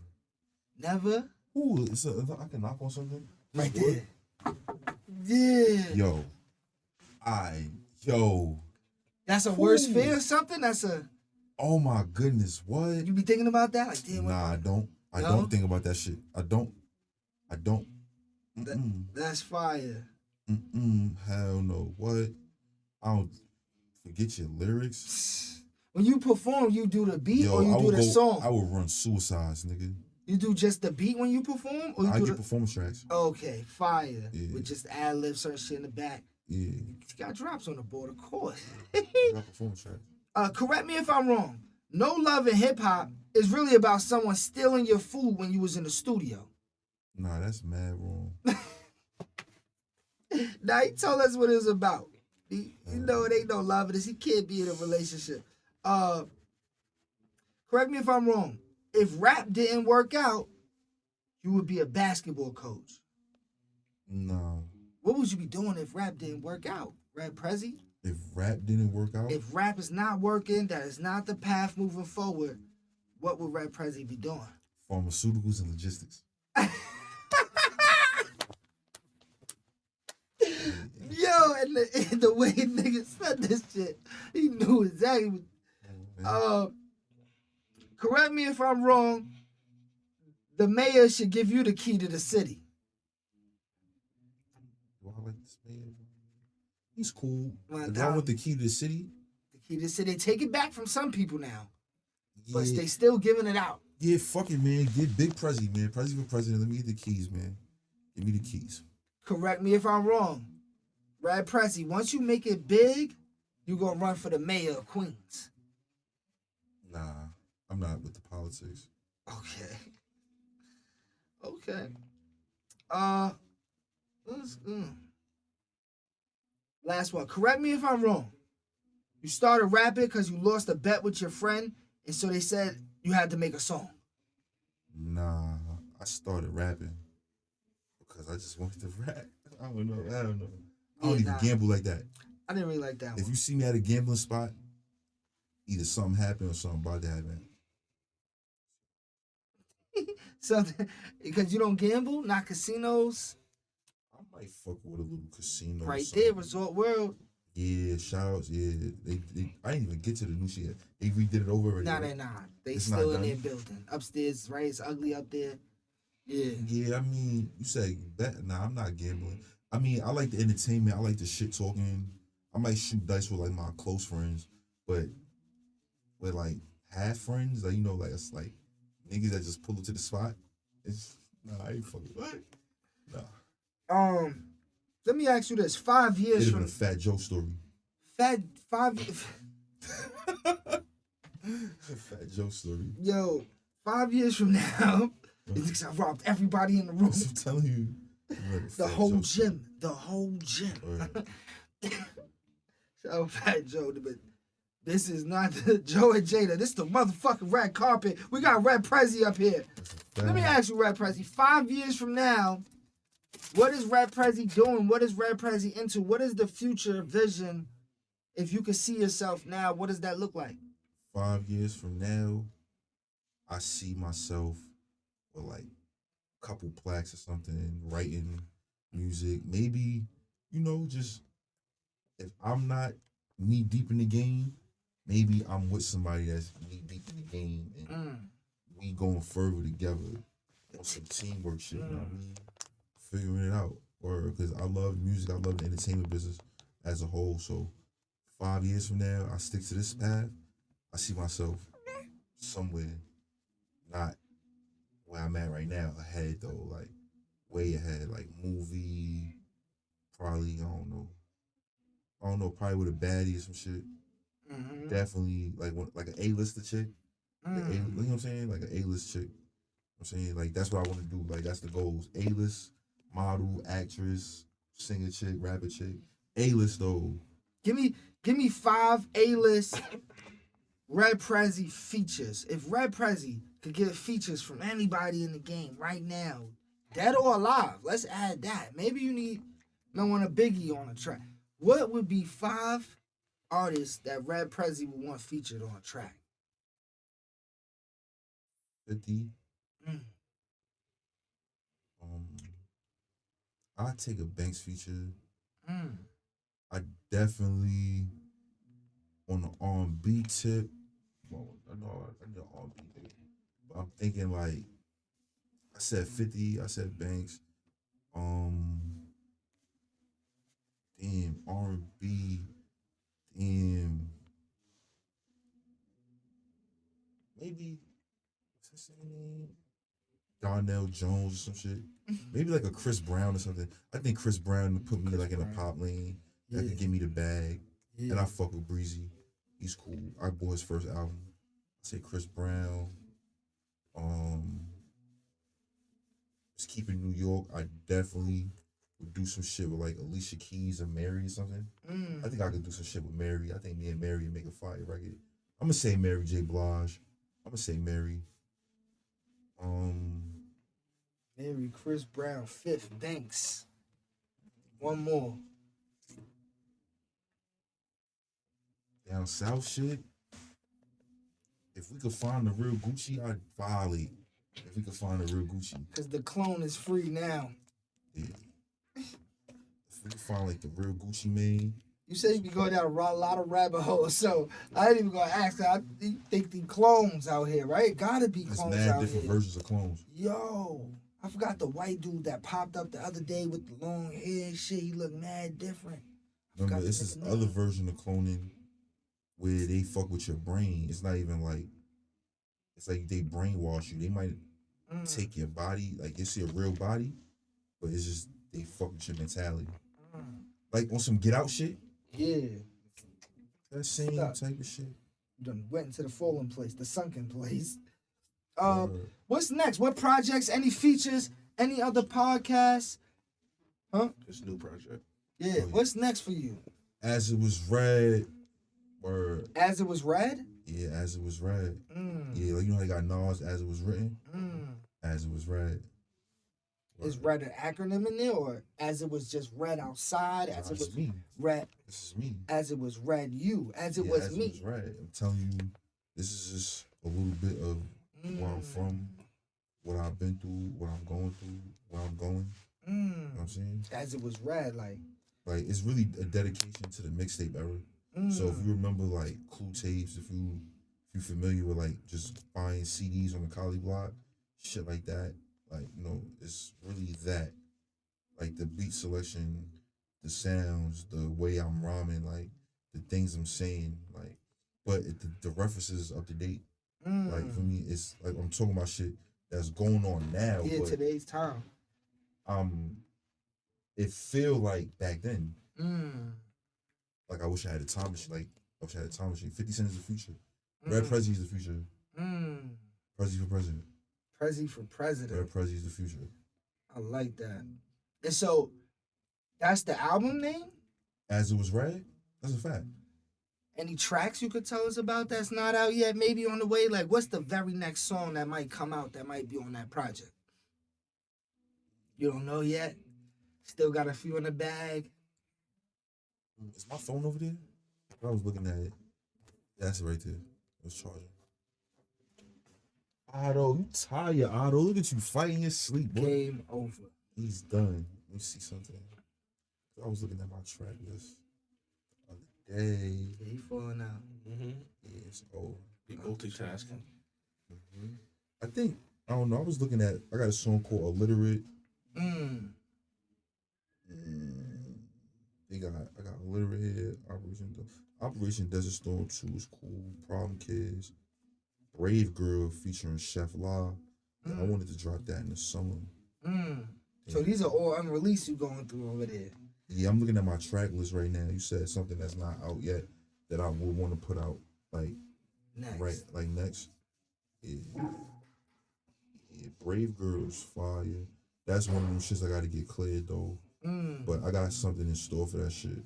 Never? Ooh, I can knock on something. Right there. Yeah. Yo. That's a worst fear or something? That's a... Oh my goodness, what? You be thinking about that? Like, damn, nah, I don't. I No? don't think about that shit. I don't. That's fire. Hell no. What? I don't forget your lyrics. When you perform, you do the beat Yo, or you do the song? I would run suicides, nigga. You do just the beat when you perform? Or you I do get performance tracks. Okay, fire. Yeah. With just ad-libs, certain shit in the back. Yeah. You got drops on the board, of course. I got performance tracks. Correct me if I'm wrong. No Love in Hip Hop is really about someone stealing your food when you was in the studio. Nah, that's mad wrong. Now, he told us what it was about. You know it ain't no love in this. He can't be in a relationship. Correct me if I'm wrong. If rap didn't work out, you would be a basketball coach. Nah. What would you be doing if rap didn't work out? RED PREZZI? If rap didn't work out? If rap is not working, that is not the path moving forward, what would RED PREZZI be doing? Pharmaceuticals and logistics. Yo, and the way niggas said this shit, he knew exactly what... correct me if I'm wrong, the mayor should give you the key to the city. Do I like this man? He's cool. Well, If I want the key to the city? The key to the city. They take it back from some people now, but Yeah. they still giving it out. Yeah, fuck it, man. Get Big Prezi, man. Prezi for president. Let me get the keys, man. Give me the keys. Correct me if I'm wrong. RED PREZZI, once you make it big, you gonna run for the mayor of Queens. Nah, I'm not with the politics. Okay. Last one. Correct me if I'm wrong. You started rapping because you lost a bet with your friend, and so they said you had to make a song. Nah, I started rapping because I just wanted to rap. I don't know. I don't even gamble like that. I didn't really like that one. If you see me at a gambling spot, either something happened or something about to happen. Something because you don't gamble, not casinos. I might fuck with a little casino. Right or something. there, Resort World. Yeah, shout outs. Yeah, I didn't even get to the new shit. They redid it over already. Nah, right? they're not. They It's still not in done? their building. Upstairs, right? It's ugly up there. Yeah. Yeah, I mean, you say that. Nah, I'm not gambling. I mean, I like the entertainment. I like the shit talking. I might shoot dice with like my close friends, but with like half friends, like like it's like niggas that just pull up to the spot. It's I ain't fucking what. Nah. Let me ask you this: 5 years It'd from been a Fat Joe story. Fat Joe story. Yo, 5 years from now, he thinks I robbed everybody in the room. I'm telling you. The whole gym. The whole gym. Right. Shout out Fat Joe, but this is not the Joe and Jada. This is the motherfucking red carpet. We got RED PREZZI up here. Let me ask you, RED PREZZI, 5 years from now, what is RED PREZZI doing? What is RED PREZZI into? What is the future vision? If you could see yourself now, what does that look like? 5 years from now, I see myself with like a couple plaques or something, writing music. Maybe, just if I'm not knee deep in the game, maybe I'm with somebody that's knee deep in the game and we going further together on some teamwork shit, you know what I mean? Figuring it out. Or because I love music, I love the entertainment business as a whole. So 5 years from now, I stick to this path. I see myself somewhere, not where I'm at right now, ahead though, like way ahead, like movie, probably, I don't know, probably with a baddie or some shit. Mm-hmm. Definitely like an A-lister chick. You know what I'm saying? Like an A-list chick. I'm saying, like, that's what I want to do. Like, that's the goals. A-list, model, actress, singer chick, rapper chick. A-list though. Give me 5 A-list Red Prezzi features. If Red Prezzi could get features from anybody in the game right now, dead or alive, let's add that. Maybe you want a Biggie on a track. What would be 5 artists that Red Prezzi would want featured on a track? 50. I take a Banks feature. I definitely on the R&B tip. Well, I know I need an R&B nigga. But I'm thinking like I said 50. I said Banks. Damn R&B. Damn. Maybe what's his name? Darnell Jones or some shit. Maybe like a Chris Brown or something. I think Chris Brown would put me like in a pop lane. That could give me the bag. And I fuck with Breezy. He's cool. I bought his first album. I say Chris Brown. Just keeping New York. I definitely would do some shit with like Alicia Keys or Mary or something. I think I could do some shit with Mary. I think me and Mary would make a fire record. I'm gonna say Mary J. Blige. I'm gonna say Mary. Mary, Chris Brown, 5th, Banks. One more. Down south shit. If we could find the real Gucci, I'd violate. If we could find the real Gucci. Because the clone is free now. Yeah. If we could find like the real Gucci Mane. You said you could go down a lot of rabbit holes, so I ain't even gonna ask. I think the clones out here, right? Gotta be There's clones mad out different here. versions of clones. Yo, I forgot the white dude that popped up the other day with the long hair and shit. He looked mad different. Remember, it's this other version of cloning where they fuck with your brain. It's not even like, it's like they brainwash you. They might take your body, like you see a real body, but it's just they fuck with your mentality. Like on some Get Out shit. Yeah. That same type of shit. Done went into the fallen place, the sunken place. What's next? What projects? Any features? Any other podcasts? Huh? This new project. Yeah. What's next for you? As It Was Red. Word. As It Was Red? Yeah, As It Was Red. Yeah, like you know they got Nas As It Was Written. As It Was Red. Is RED an acronym in there, or as it was just read outside? As it was me. Read. This is me. As it was read you. As it Yeah, was as me. It Was Red. I'm telling you, this is just a little bit of where I'm from, what I've been through, what I'm going through, where I'm going. You know what I'm saying? As it was read, like it's really a dedication to the mixtape era. So if you remember like Clue tapes, if you're familiar with like just buying CDs on the Collie block, shit like that, like, you know, it's really that. Like the beat selection, the sounds, the way I'm rhyming, like the things I'm saying, like, but the references up to date. Like for me, it's like I'm talking about shit that's going on now. yeah, but today's time. It feel like back then. Like I wish I had a time machine. Like I wish I had a time machine. 50 Cent is the future. Red Prezzi is the future. Prezzi for president. Prezzi for president. Red Prezzi is the future. I like that. And so, that's the album name? As It Was Red? That's a fact. Any tracks you could tell us about that's not out yet? Maybe on the way? Like, what's the very next song that might come out that might be on that project? You don't know yet? Still got a few in the bag? Is my phone over there? I was looking at it. That's it right there. It was charging. Otto, you tired, Otto. Look at you fighting your sleep, boy. Game over. He's done. Let me see something. I was looking at my track list the other day. Yeah, he falling out. Yeah, it's over. Be multitasking. I think, I don't know, I was looking at, I got a song called Illiterate. I got Illiterate here. Operation Desert Storm 2 is cool. Problem Kids. Brave Girl featuring Chef La. Yeah, I wanted to drop that in the summer. So these are all unreleased you going through over there. Yeah, I'm looking at my track list right now. You said something that's not out yet that I would want to put out like Next. right like next. Yeah, Brave Girls, fire. That's one of them shits I got to get cleared though. But I got something in store for that shit,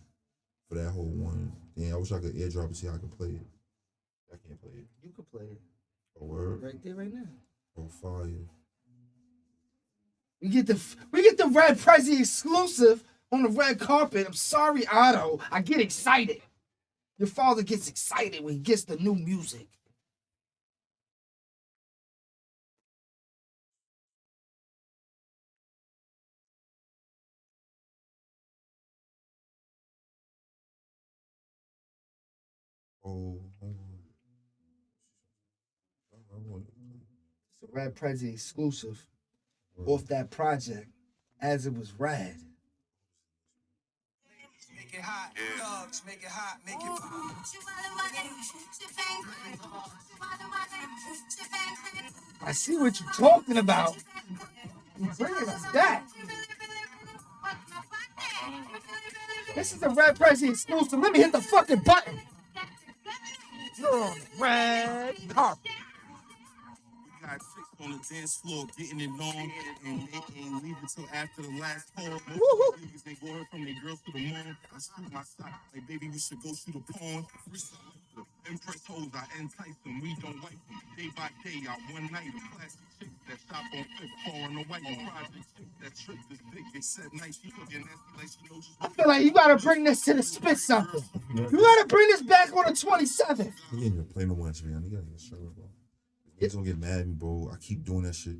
for that whole one. Yeah, I wish I could airdrop and see how I can play it. I can't play it. You could play it. Oh, word? Right there, right now. Oh, fire. We get the Red Prezi exclusive on the red carpet. I'm sorry, Otto. I get excited. Your father gets excited when he gets the new music. Oh, It's a Red Prezi exclusive off that project, as it was rad. Make it hot, thugs, make it hot, make it I see what you're talking about. You're bringing us that. This is a Red Prezi exclusive. Let me hit the fucking button. You're on the red carpet. We got chicks on the dance floor getting it on, and they ain't leave it till after the last call. Most niggas, they go from their girls to the moon. I scoop my sock, like baby, we should go shoot a porn. Impress hoes, I entice them, we don't wipe them. Day by day, I one night them. Classic chicks that shop on Fifth, pouring the white one. Project chicks that trip this dick, they said nice. She looking nasty like she knows she's... I feel like you gotta bring this to the spit something. You gotta bring this back on the 27th. You ain't even play no much, man. You gotta get straight up, bro. Niggas don't get mad at me, bro. I keep doing that shit.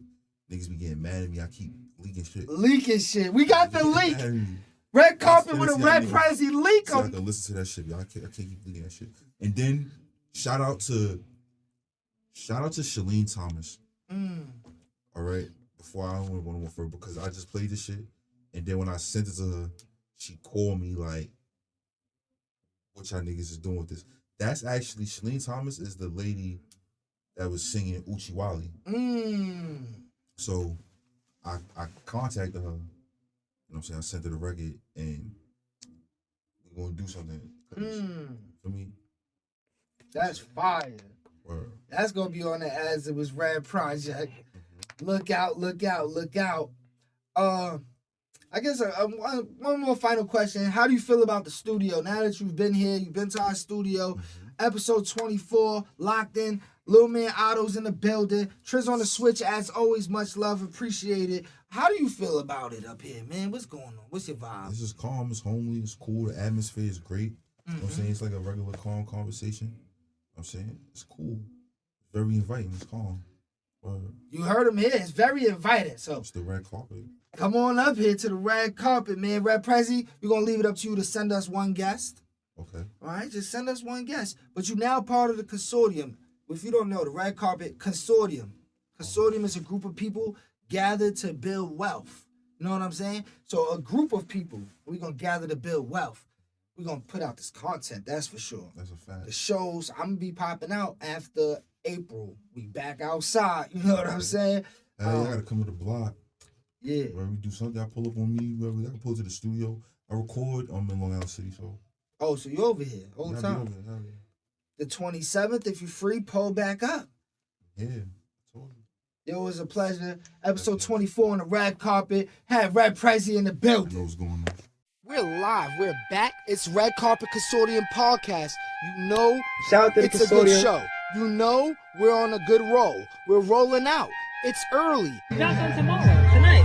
Niggas be getting mad at me. I keep leaking shit. Leaking shit. We got the leak. Red carpet with a Red Prezi leak. I can listen to that shit, y'all. I can't keep leaking that shit. And then shout out to Shalene Thomas. All right. Before I don't want to go no more further because I just played this shit. And then when I sent it to her, she called me like, what y'all niggas is doing with this? That's actually, Shalene Thomas is the lady that was singing Uchiwali. So I contacted her. You know what I'm saying? I sent her the record and we're going to do something. For me. That's fire. Word. That's going to be on the As It Was Red project. Look out, look out, look out. I guess one more final question. How do you feel about the studio? Now that you've been here, you've been to our studio, episode 24, locked in. Little man Otto's in the building. Triz on the switch, as always, much love, appreciated. How do you feel about it up here, man? What's going on? What's your vibe? It's just calm, it's homely, it's cool. The atmosphere is great. You know what I'm saying? It's like a regular calm conversation. You know what I'm saying? It's cool. Very inviting, it's calm. Word. You heard him here. It's very inviting. So It's the red carpet. come on up here to the red carpet, man. Red Prezi, we're going to leave it up to you to send us one guest. Okay. All right? Just send us one guest. But you're now part of the Consortium. If you don't know, the Red Carpet Consortium. Consortium is a group of people gathered to build wealth. You know what I'm saying? So a group of people, we're going to gather to build wealth. We're going to put out this content, that's for sure. That's a fact. The shows, I'm going to be popping out after April. We back outside, you know what I'm saying? Hey, I gotta come to the block. Yeah. Where we do something, I pull up on me, wherever I can pull to the studio. I record, I'm in Long Island City, so. Oh, so you're over here all the time. The 27th, if you're free, pull back up. Yeah, I told you. It was a pleasure. Episode 24 on the red carpet. Had Red Prezi in the I building. know what's going on. We're live. We're back. It's Red Carpet Consortium Podcast. You know, shout out to it's a good show. You know, we're on a good roll. We're rolling out. It's early. Drop some tomorrow, tonight.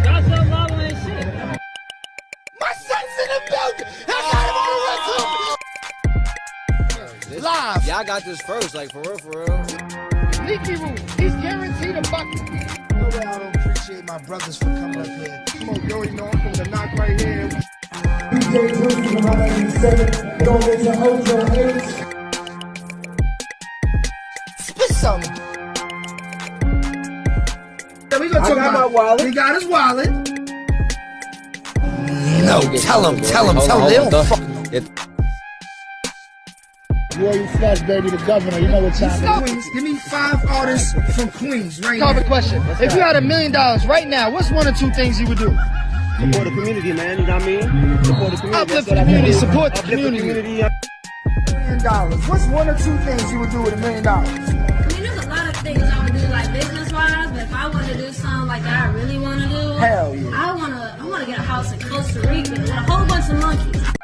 Drop some tomorrow and shit. My son's in the building. I got him on the red carpet. Live. Y'all got this first, like for real. Leaky room. He's guaranteed a bucket. No way I don't appreciate my brothers for coming up here. Come on, yo, you know I'm from the knock right here. DJ Drewski from 107. Don't get your Otto age. Spit something. Yeah, we gonna talk about wallet. We got his wallet. No, tell him. They don't fuck. Royal Flush, baby, the governor. You know what time it is. Queens, give me 5 artists from Queens right Call now. the question. If you had $1 million right now, what's 1 or 2 things you would do? Support the community, man. You know what I mean? Support the community. Uplift the community. Support the community. $1 million. What's 1 or 2 things you would do with $1 million? I mean, there's a lot of things I would do, like business-wise, but if I want to do something like that I really want to do, hell yeah. I want to get a house in Costa Rica with a whole bunch of monkeys.